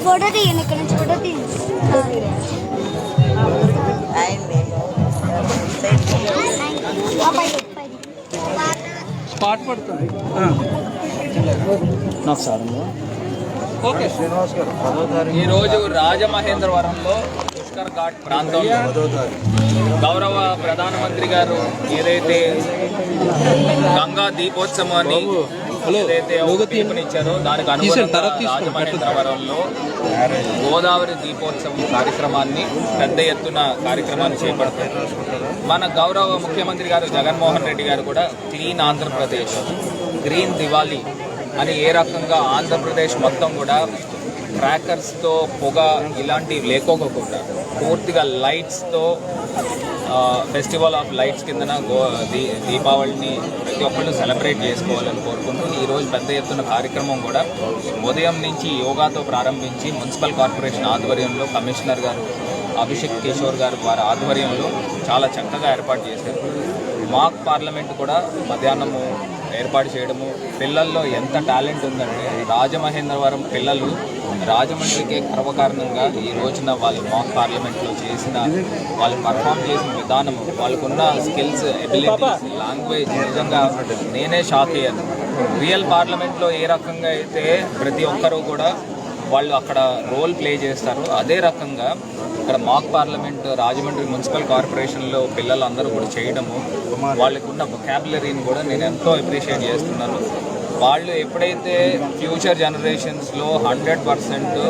ఫోటో తీయండి, ఇక్కడ నుంచి ఫోటో తీయండి. స్పాట్ పడుతుంది. ఈరోజు రాజమహేంద్రవరంలో పుష్కర్ ఘాట్ ప్రాంతంలో గౌరవ ప్రధానమంత్రి గారు ఏదైతే గంగా దీపోత్సవాన్ని ఏదైతే పిలుపునిచ్చారో దానికి అనుగుణంగా రాజమహేంద్రవరంలో గోదావరి దీపోత్సవం కార్యక్రమాన్ని పెద్ద ఎత్తున కార్యక్రమాన్ని చేపడతారు. మన గౌరవ ముఖ్యమంత్రి గారు జగన్మోహన్ రెడ్డి గారు కూడా క్లీన్ ఆంధ్రప్రదేశ్, గ్రీన్ దివాళీ అని ఏ రకంగా ఆంధ్రప్రదేశ్ మొత్తం కూడా క్రాకర్స్తో పొగ ఇలాంటివి లేకోకుండా పూర్తిగా లైట్స్తో ఫెస్టివల్ ఆఫ్ లైట్స్ కిందన దీపావళిని ప్రతి ఒక్కళ్ళు సెలబ్రేట్ చేసుకోవాలని కోరుకుంటూ ఈరోజు పెద్ద ఎత్తున కార్యక్రమం కూడా ఉదయం నుంచి యోగాతో ప్రారంభించి మున్సిపల్ కార్పొరేషన్ ఆధ్వర్యంలో కమిషనర్ గారు అభిషేక్ కిషోర్ గారు వారి ఆధ్వర్యంలో చాలా చక్కగా ఏర్పాటు చేశారు. మాక్ పార్లమెంట్ కూడా మధ్యాహ్నము ఏర్పాటు చేయడము, పిల్లల్లో ఎంత టాలెంట్ ఉందంటే రాజమహేంద్రవరం పిల్లలు రాజమండ్రికి గర్వకారణంగా ఈ రోజున వాళ్ళు మాక్ పార్లమెంట్లో చేసిన వాళ్ళు పర్ఫామ్ చేసిన విధానం, వాళ్ళకున్న స్కిల్స్, ఎబిలిటీస్, లాంగ్వేజ్ నిజంగా నేనే షాక్ అయ్యాను. రియల్ పార్లమెంట్లో ఏ రకంగా అయితే ప్రతి ఒక్కరూ కూడా వాళ్ళు అక్కడ రోల్ ప్లే చేస్తారు, అదే రకంగా ఇక్కడ మాక్ పార్లమెంట్ రాజమండ్రి మున్సిపల్ కార్పొరేషన్లో పిల్లలందరూ కూడా చేయడము, వాళ్ళకు ఉన్న వొకాబులరీని కూడా నేను ఎంతో అప్రిషియేట్ చేస్తున్నాను. వాళ్ళు ఎప్పుడైతే ఫ్యూచర్ జనరేషన్స్లో 100%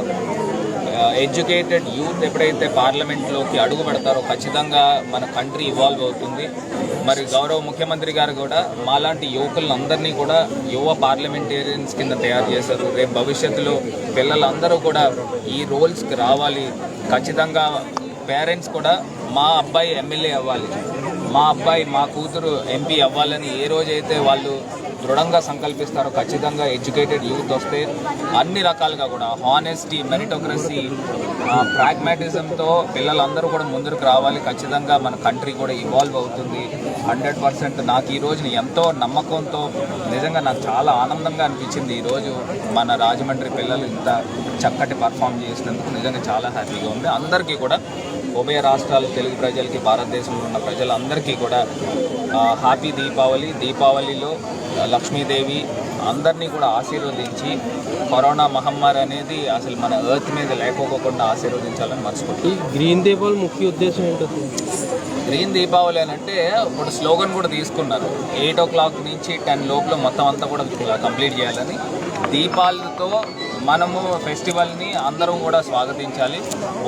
ఎడ్యుకేటెడ్ యూత్ ఎప్పుడైతే పార్లమెంట్లోకి అడుగు పెడతారో ఖచ్చితంగా మన కంట్రీ ఇవాల్వ్ అవుతుంది. మరి గౌరవ ముఖ్యమంత్రి గారు కూడా మాలాంటి యువకులను అందరినీ కూడా యువ పార్లమెంటేరియన్స్ కింద తయారు చేశారు. రేపు భవిష్యత్తులో పిల్లలందరూ కూడా ఈ రోల్స్కి రావాలి. ఖచ్చితంగా పేరెంట్స్ కూడా మా అబ్బాయి ఎమ్మెల్యే అవ్వాలి, మా అబ్బాయి మా కూతురు ఎంపీ అవ్వాలని ఏ రోజైతే వాళ్ళు దృఢంగా సంకల్పిస్తారో ఖచ్చితంగా ఎడ్యుకేటెడ్ యూత్ వస్తే అన్ని రకాలుగా కూడా హానెస్టీ, మెరిటోక్రసీ, ప్రాగ్మాటిజంతో పిల్లలందరూ కూడా ముందుకు రావాలి. ఖచ్చితంగా మన కంట్రీ కూడా ఇవాల్వ్ అవుతుంది 100%. నాకు ఈ రోజున ఎంతో నమ్మకంతో నిజంగా నాకు చాలా ఆనందంగా అనిపించింది. ఈరోజు మన రాజమండ్రి పిల్లలు ఇంత చక్కటి పర్ఫామ్ చేసినందుకు నిజంగా చాలా హ్యాపీగా ఉంది. అందరికీ కూడా ఉభయ రాష్ట్రాలు తెలుగు ప్రజలకి, భారతదేశంలో ఉన్న ప్రజలందరికీ కూడా హ్యాపీ దీపావళి. దీపావళిలో లక్ష్మీదేవి అందరినీ కూడా ఆశీర్వదించి కరోనా మహమ్మారి అనేది అసలు మన ఎర్త్ మీద లేకపోకుండా ఆశీర్వదించాలని మర్చిపోతుంది. ఈ గ్రీన్ దీపావళి ముఖ్య ఉద్దేశం ఏంటో? గ్రీన్ దీపావళి అని అంటే ఇప్పుడు స్లోగన్ కూడా తీసుకున్నారు, 8 o'clock నుంచి 10 లోపల మొత్తం అంతా కూడా కంప్లీట్ చేయాలని. దీపాలతో మనము ఫెస్టివల్ని అందరం కూడా స్వాగతించాలి.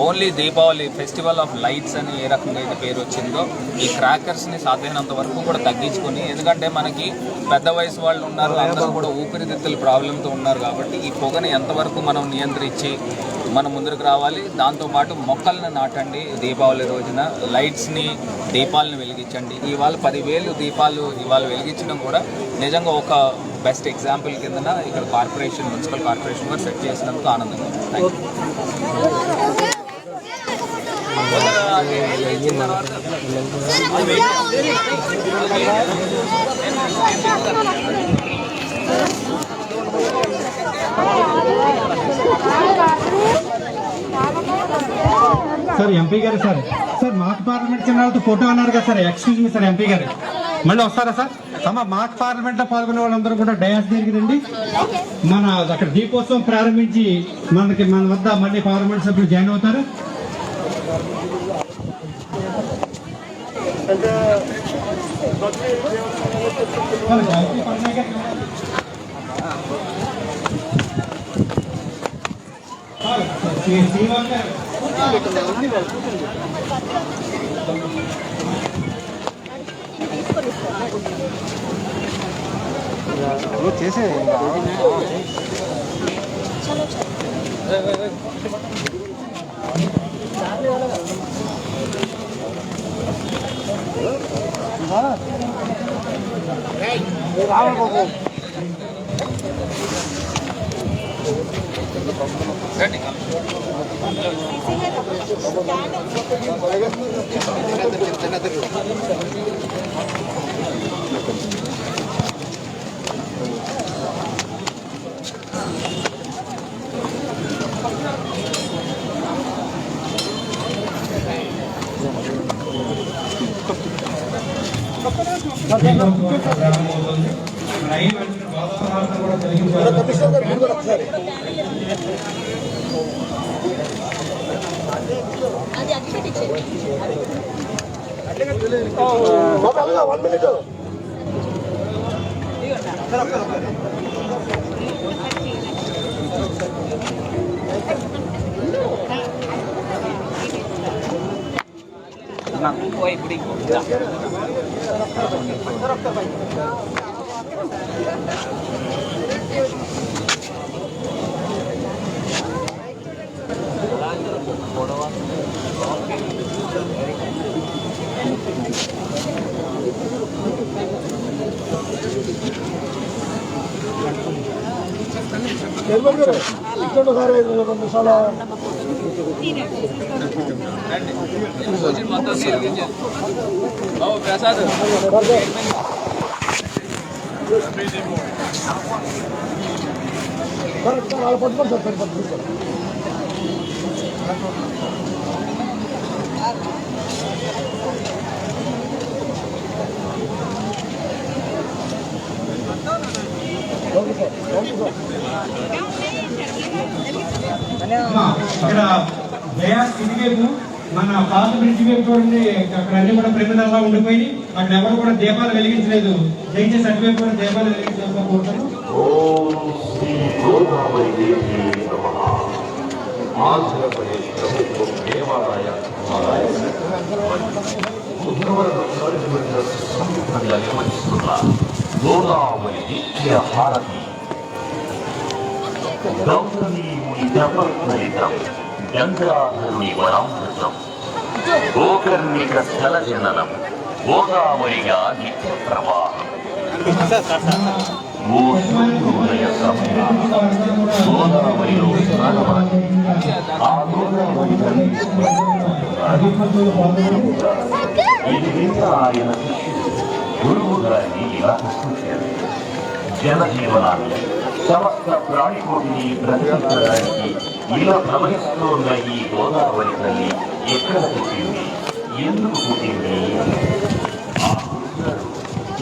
Only Deepavali festival of lights అని ఏ రకంగా అయితే పేరు వచ్చిందో, ఈ క్రాకర్స్ని సాధ్యమైనంత వరకు కూడా తగ్గించుకొని, ఎందుకంటే మనకి పెద్ద వయసు వాళ్ళు ఉన్నారు, అందరూ కూడా ఊపిరితిత్తుల ప్రాబ్లంతో ఉన్నారు కాబట్టి ఈ పొగని ఎంతవరకు మనం నియంత్రించి మనం ముందుకు రావాలి. దాంతోపాటు మొక్కలను నాటండి. దీపావళి రోజున లైట్స్ని, దీపాలను వెలిగించండి. ఇవాళ 10,000 దీపాలు ఇవాళ వెలిగించడం కూడా నిజంగా ఒక బెస్ట్ ఎగ్జాంపుల్ కిందన ఇక్కడ కార్పొరేషన్, మున్సిపల్ కార్పొరేషన్ కూడా సెట్ చేసినందుకు ఆనందంగా ఉంది. థ్యాంక్ సార్ ఎంపీ గారు, సార్ మాక్ పార్లమెంట్ చిన్నాలతో ఫోటో అన్నారు కదా sir, excuse me sir MP గారు మళ్ళీ వస్తారా సార్? అమ్మ మాక్ పార్లమెంట్ లో పాల్గొనే వాళ్ళందరూ కూడా డయాస్ దగ్గరికి రండి. మన అక్కడ దీపోత్సవం ప్రారంభించి మన వద్ద మళ్ళీ పార్లమెంట్ సభ్యులు జాయిన్ అవుతారు. చేసే ప్రసాద్ వాళ్ళు పట్టుకోండి సార్ సరిపోతుంది సార్. ఇక్కడ దయాస్ ఇటువైపు మన పాత బ్రిడ్జి వైపు చూడండి, అక్కడ అన్ని కూడా ప్రమిదల్లా ఉండిపోయి అక్కడ ఎవరు కూడా దీపాలు వెలిగించలేదు. దయచేసి అటువైపు కూడా దీపాలు వెలిగించాలని కోరుతాను. ఆంధ్రప్రదేశ్ ప్రభుత్వం దేవాలయ సంయుక్తంగా నిర్వహిస్తున్న గోదావరి నిత్య హారతి గౌతమీముని జపఫలితం గంగాధరుని వరామృతం గోకర్ణిక స్థల జననం గోదావరిగా నిత్య ప్రవాహం ఓ సూర్యోదయ సమయం గోదావరిలో స్నానమాడి ఆ గోదావరి తల్లి ఇది వింత ఆయన గురువు గారిని ఇలా ప్రశ్నించారు. జనజీవనాన్ని సమస్త ప్రాణికోటిని బ్రతికించడానికి ఇలా ప్రవహిస్తున్న ఈ గోదావరి తల్లి ఎక్కడ పుట్టింది, ఎందుకు పుట్టింది?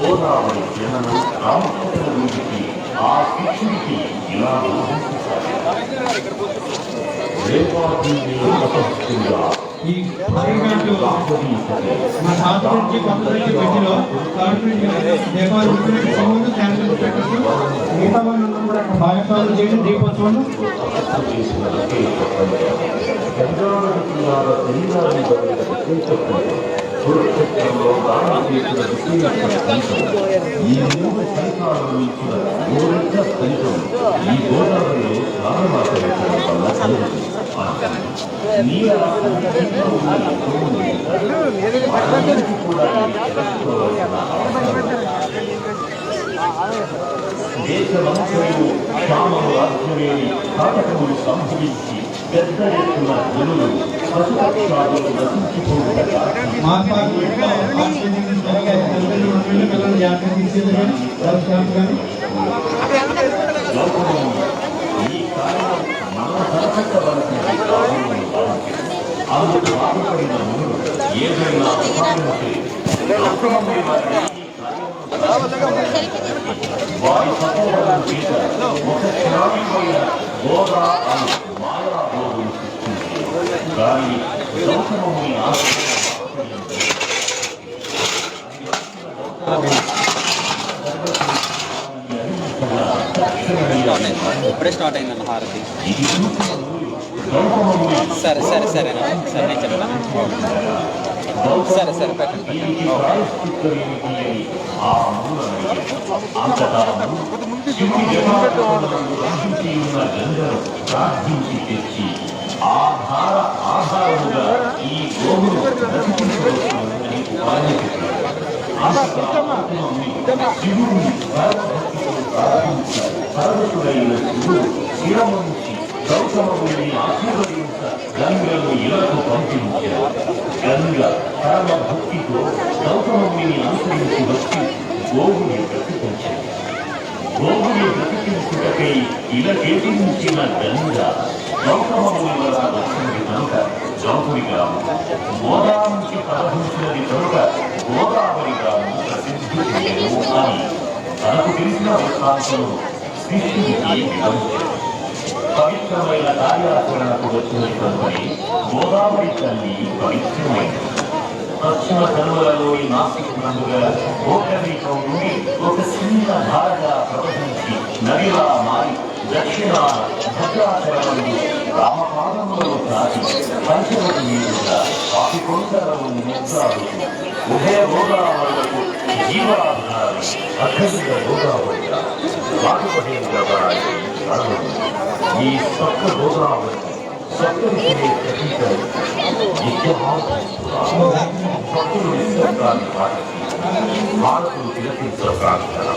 గోదావరి జననం రామకృష్ణ గురించి ఆ శిక్షుడికి ఇలా ఈ మా సాత్ నుంచి కొత్త నుంచి మధ్యలో దీపాలు మిగతా వాళ్ళందరూ కూడా భాగస్వాములు చేయండి. దీపోత్సవం కురుక్షేత్రంలో దానం చేసిన ఈ మూడు ఫలితాలను ఇచ్చిన గోరక్ష ఫలితం ఈ గోదావరిలో స్నానమాచరించడం వల్ల కలిగింది. దేశమంతయు క్షామము రాజ్యమేని కాటకములు సంభవించి పెద్ద ఎత్తున జనులు పశుపక్షాదులు నశించిపోవుటగా ఈ కారణం మన సరసవలసింది కారణం అందుకు బాధపడిన ముందు ఏదైనా ఉపాయించి వారి సహోదరుల చేత ఒక క్షణమైన గోదా అని మాయా గోగులు సృష్టించి కానీ గౌతముని ఇప్పుడే స్టార్ట్ అయిందన్న హారతి. సరే సరే సరే సరే నేను చెప్తాను. సరే సరే పెట్టండి. ప్రార్థించి తెచ్చి ఆధారముగా ఈ గోవును సర్వసుడైన శివుడు శిరముంచి గౌతముని ఆశీర్వదించ గంగను ఇలకు పంపించారు. గంగ పరమ భక్తితో గౌతముని అనుసరించి వచ్చి గోవుని బ్రతికించారు. గోవుని బ్రతికించుటకై ఇలా కేటించిన గంగ గౌతముని వల్ల వచ్చినది కనుక గౌతమి గ్రామం, గోదా నుంచి ప్రవహించినది కనుక గోదావరి గ్రామం ప్రసిద్ధి చేయను అని తనకు తెలిసిన వృత్తాంతం శిష్యుడికి వివరించారు. పవిత్రమైన కార్యాచరణకు వచ్చినటువంటి గోదావరి తల్లి పవిత్రమైనది. పశ్చిమ కనుమలలోని నాసికునందుగా గోకర్ణికం నుండి ఒక చిన్న ధారగా ప్రవహించి నదిలా మారి దక్షిణాన భద్రాచరణంలో రామపాదములలో తాకి పంచవటి నీరుగా పాపికొండలను ముద్దాడు ఉభయ గోదావరులకు జీవాధారం అఖండ గోదావరిగా వాటిపడేంద్రవరాయి ఈ సప్త గోదావరి సప్తరిషులే ప్రతీకలు భక్తులు నిశ్శబ్దాన్ని పాటించి భారతులు తిలకించిన ప్రార్థన.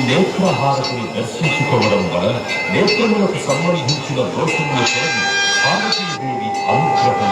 నేత్రహారతిని దర్శించుకోవడం వలన నేత్రములకు సంబంధించిన దోషములు తొలగి పార్వతీదేవి అనుగ్రహం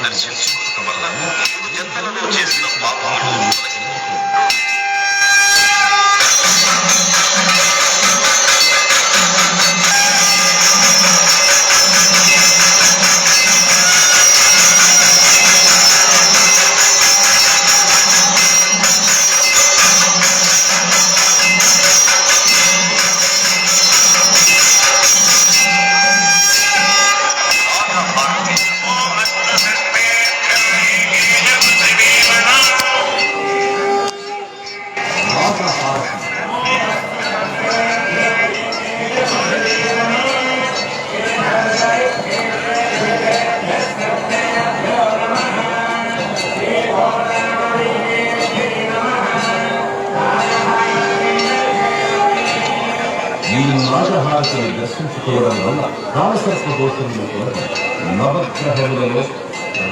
పొంది దర్శించుకోవడం వల్ల జన్మలలో చేసిన పాపములు నాగహారతిని దర్శించుకోవడం వల్ల కాలసర్ప దోషములు తొలగి నవగ్రహములలో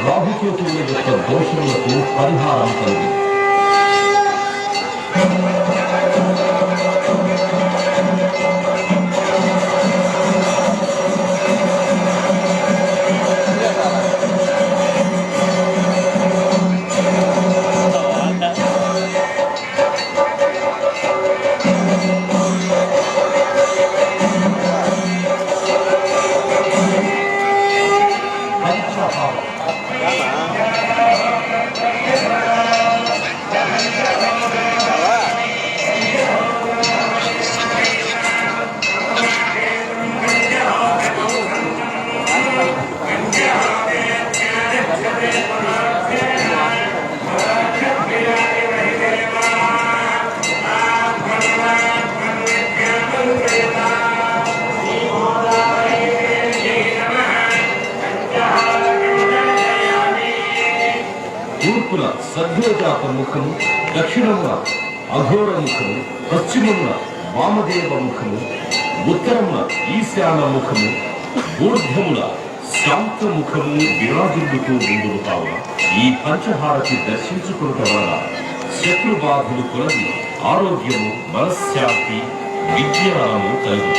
రాహుకేతువుల యొక్క దోషములకు పరిహారం కలిగి తూర్పున సద్యోజాత ముఖము, దక్షిణమున అఘోర ముఖము, పశ్చిమమున వామదేవ ముఖము, ఉత్తరమున ఈశాన ముఖము, ఊర్ధ్వమున శాంత ముఖము విరాజిల్లుతూ ముందుకు కావున ఈ పంచహారతి దర్శించుకున్న వలన శత్రుబాధలు కొలది ఆరోగ్యము, మనశ్శాంతి, విజ్ఞానము కలుగు.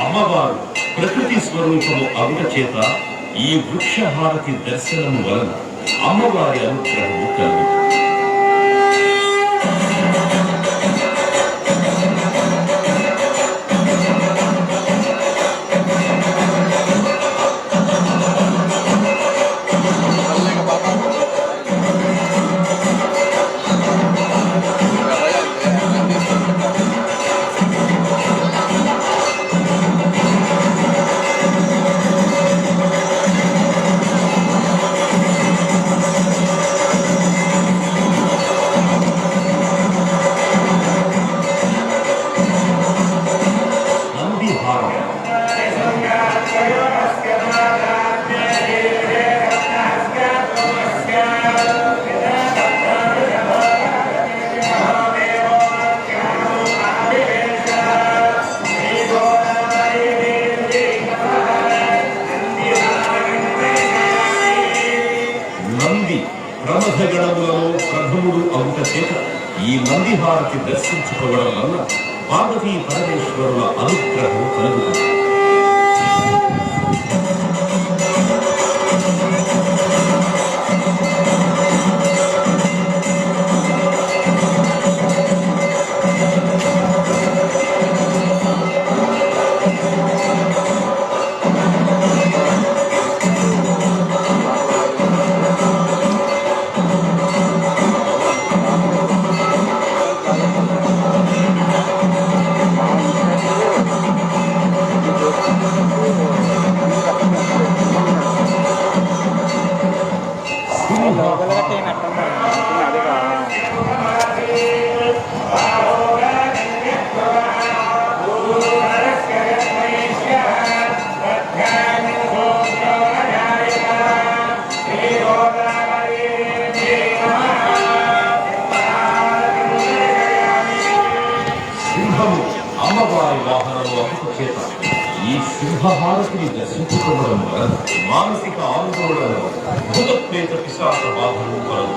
అమ్మవారు ప్రకృతి స్వరూపము అగుట చేత ఈ వృక్షహారతి దర్శనము వలన అమ్మవారి అనుగ్రహము కలుగు. ప్రమథగణములలో ప్రథముడు అవుట చేత ఈ నందిహారతి దర్శించుకోవడం వల్ల పార్వతీ పరమేశ్వరుల అనుగ్రహం కలుగుతుంది. అమ్మవారి వాహనము అమృత చేత ఈ సింహహారతిని దర్శించుకోవడం వలన మానసిక ఆందోళన, భూతప్రేత పిశాచ బాధలు కలవు.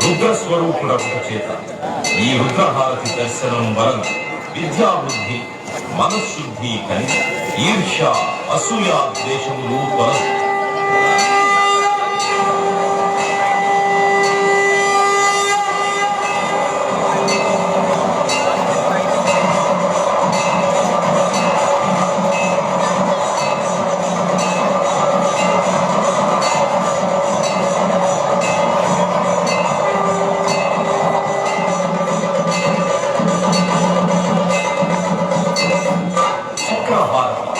రుద్రస్వరూపుడొక చేత ఈ రుద్రహారతి దర్శనం వలన విద్యావృద్ధి, మనశుద్ధి కలిగి ఈర్ష్య, అసూయ, ద్వేషములు తొలగు. హారతి.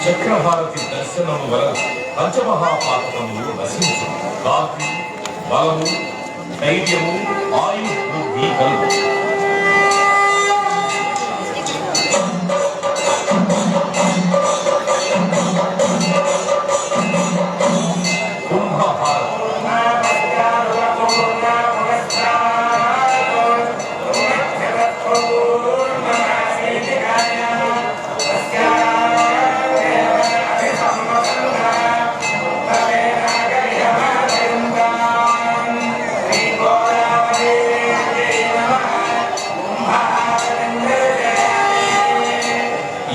చక్రహారతి దర్శనము వలన పంచమహాపాతకములు నశించు. కాకి బలము ధైర్యము ఆయుర్వృద్ధి కలుగు.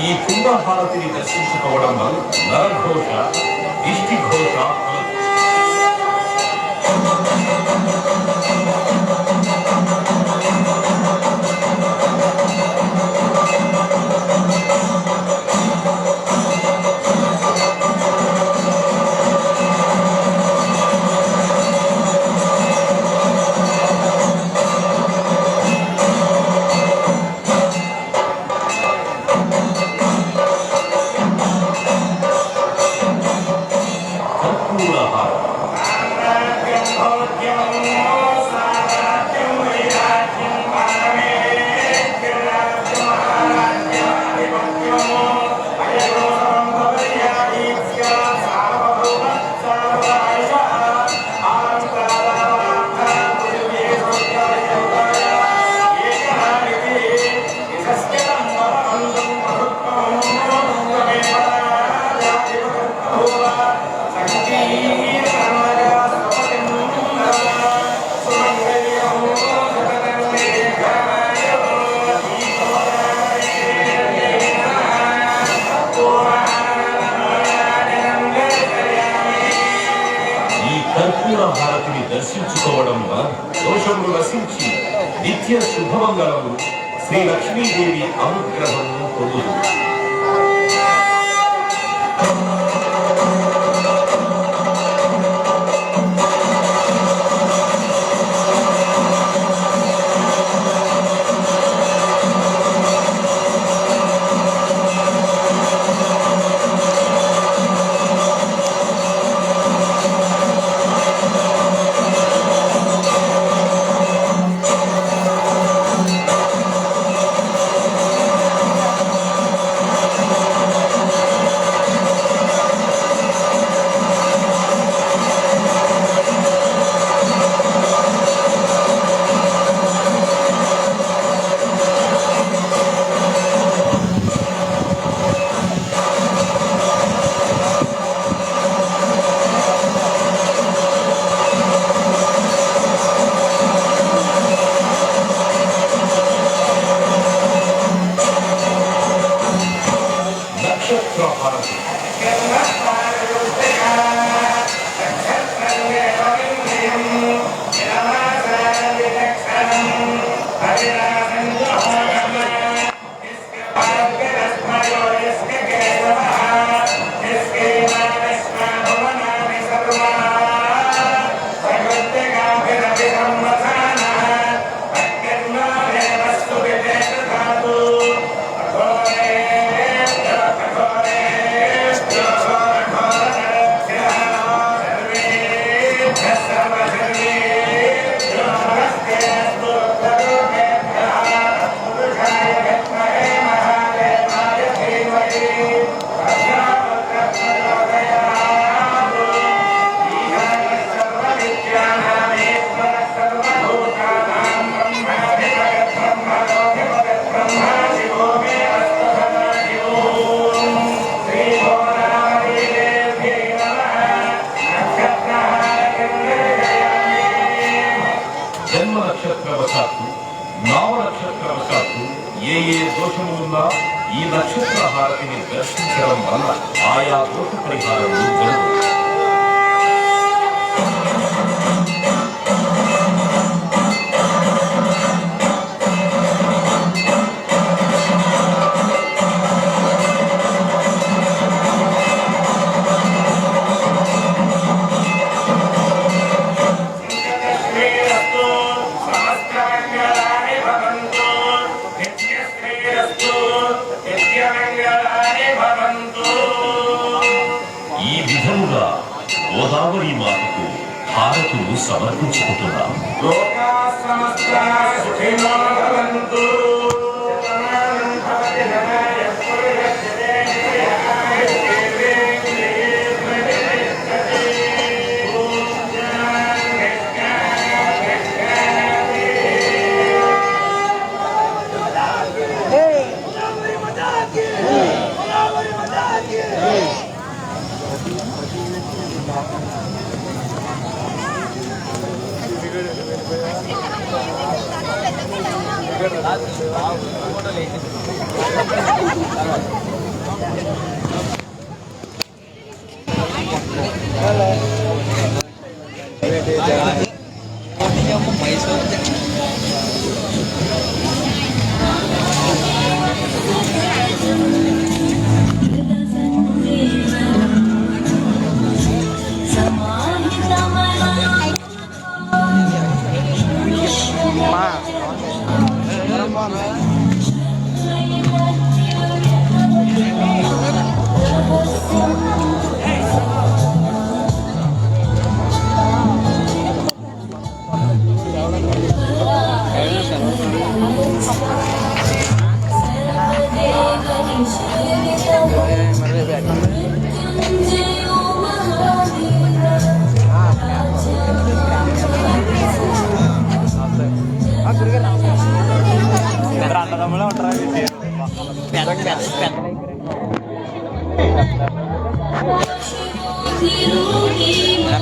ఈ కుంభహారతిని దర్శించుకోవడం వల్ల నరఘోష దిష్టిఘోష హారతిని దర్శించుకోవడం వలన దోషములు నశించి నిత్య శుభమంగళము శ్రీ లక్ష్మీదేవి అనుగ్రహము పొందుతుంది. ఏ దోషములున్నా ఈ నక్షత్ర హారతిని దర్శించడం వల్ల ఆయా దోష పరిహారం జరుగుతుంది. ఈ విధముగా గోదావరి మాతకు హారతులు సమర్పించుకుంటున్నాం.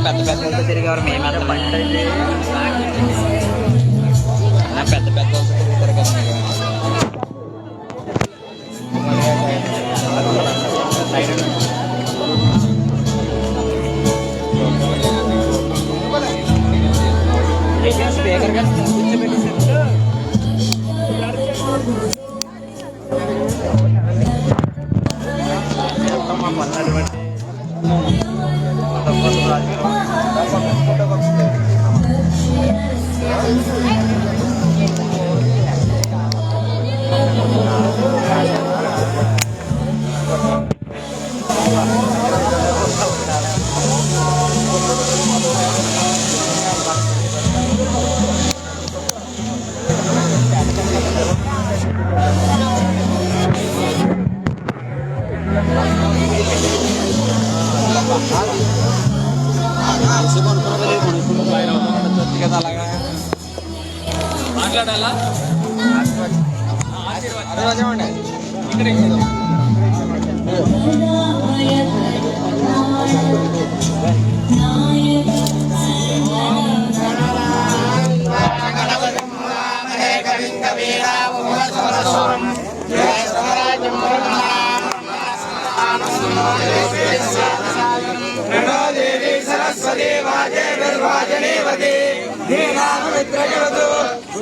పెద్ద పెద్ద తిరిగేవారు మేమంత పెద్ద పెద్ద తిరుగుతారు కదా. స్పీకర్ గారు కూర్చోబెట్టేసారు. మాట్లాడాలా ఆశీర్వాదం ఇక్కడ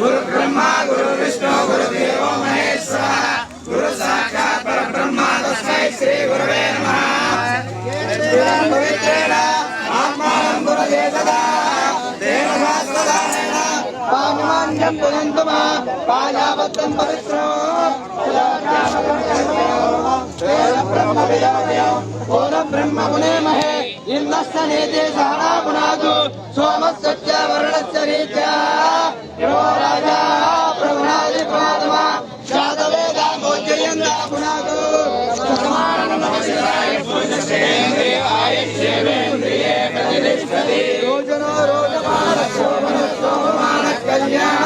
गुरु ब्रह्मा गुरु विष्णु गुरुदेव महेश्वर गुरु साक्षात् परब्रह्म तस्मै श्री गुरवे नमः। पवित्रेण आत्मानं गुरवे सदा तेन शास्त्रदानेन पाञ्चमान्यं पुनन्तम पायावत्तं पवित्रो ब्रह्म पुनेमहे इन्दस्य नीते सहना पुनातु सोमस्य वर्णस्य रीत्या यो राजा प्रभुनादि पुनातमा जातवेदा मोचयन्ता पुनातु समानं नमस्काराय पूजसेन्द्रिय आयुष्येवेन्द्रिये प्रतिष्ठति योजनो रोजमान सोमन कल्याण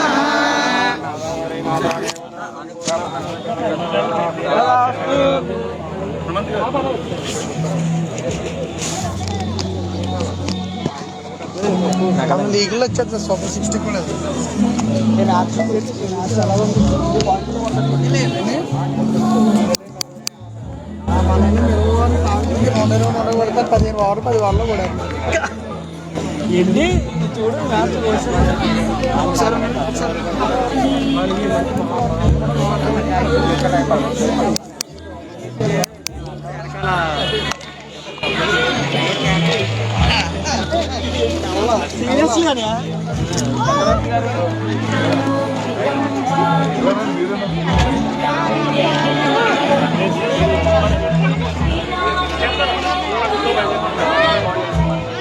లీగల్ వచ్చేది సూపర్ 60 కూడా పడతారు 15 ఓవర్ 10 ఓవర్లో కూడా ఎన్ని చూడు మ్యాచ్ సీరియస్గానే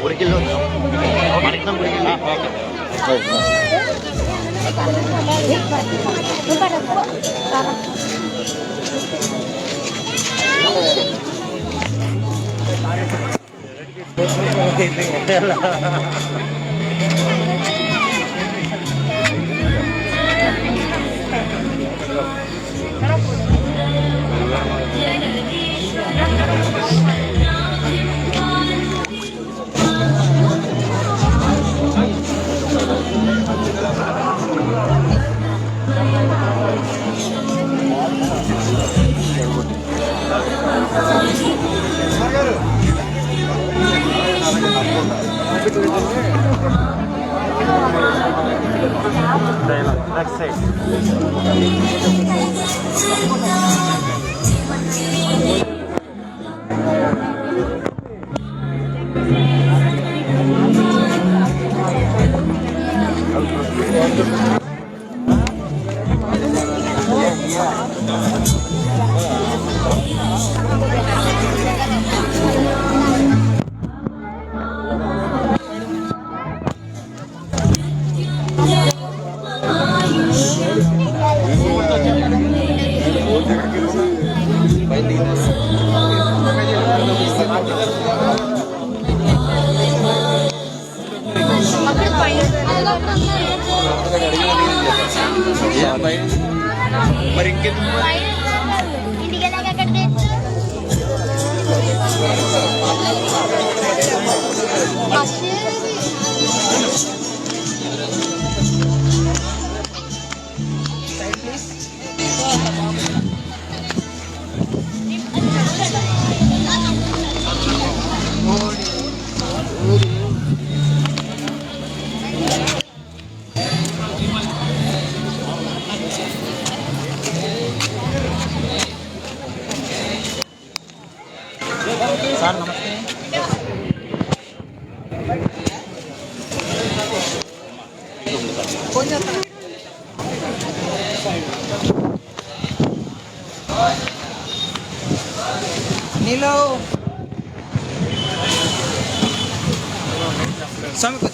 ఉడికిల్లో మరికం ఉడికిల్లి next side. మరి ఇంకెందుకు సార్ నమస్తే నీలో సమీప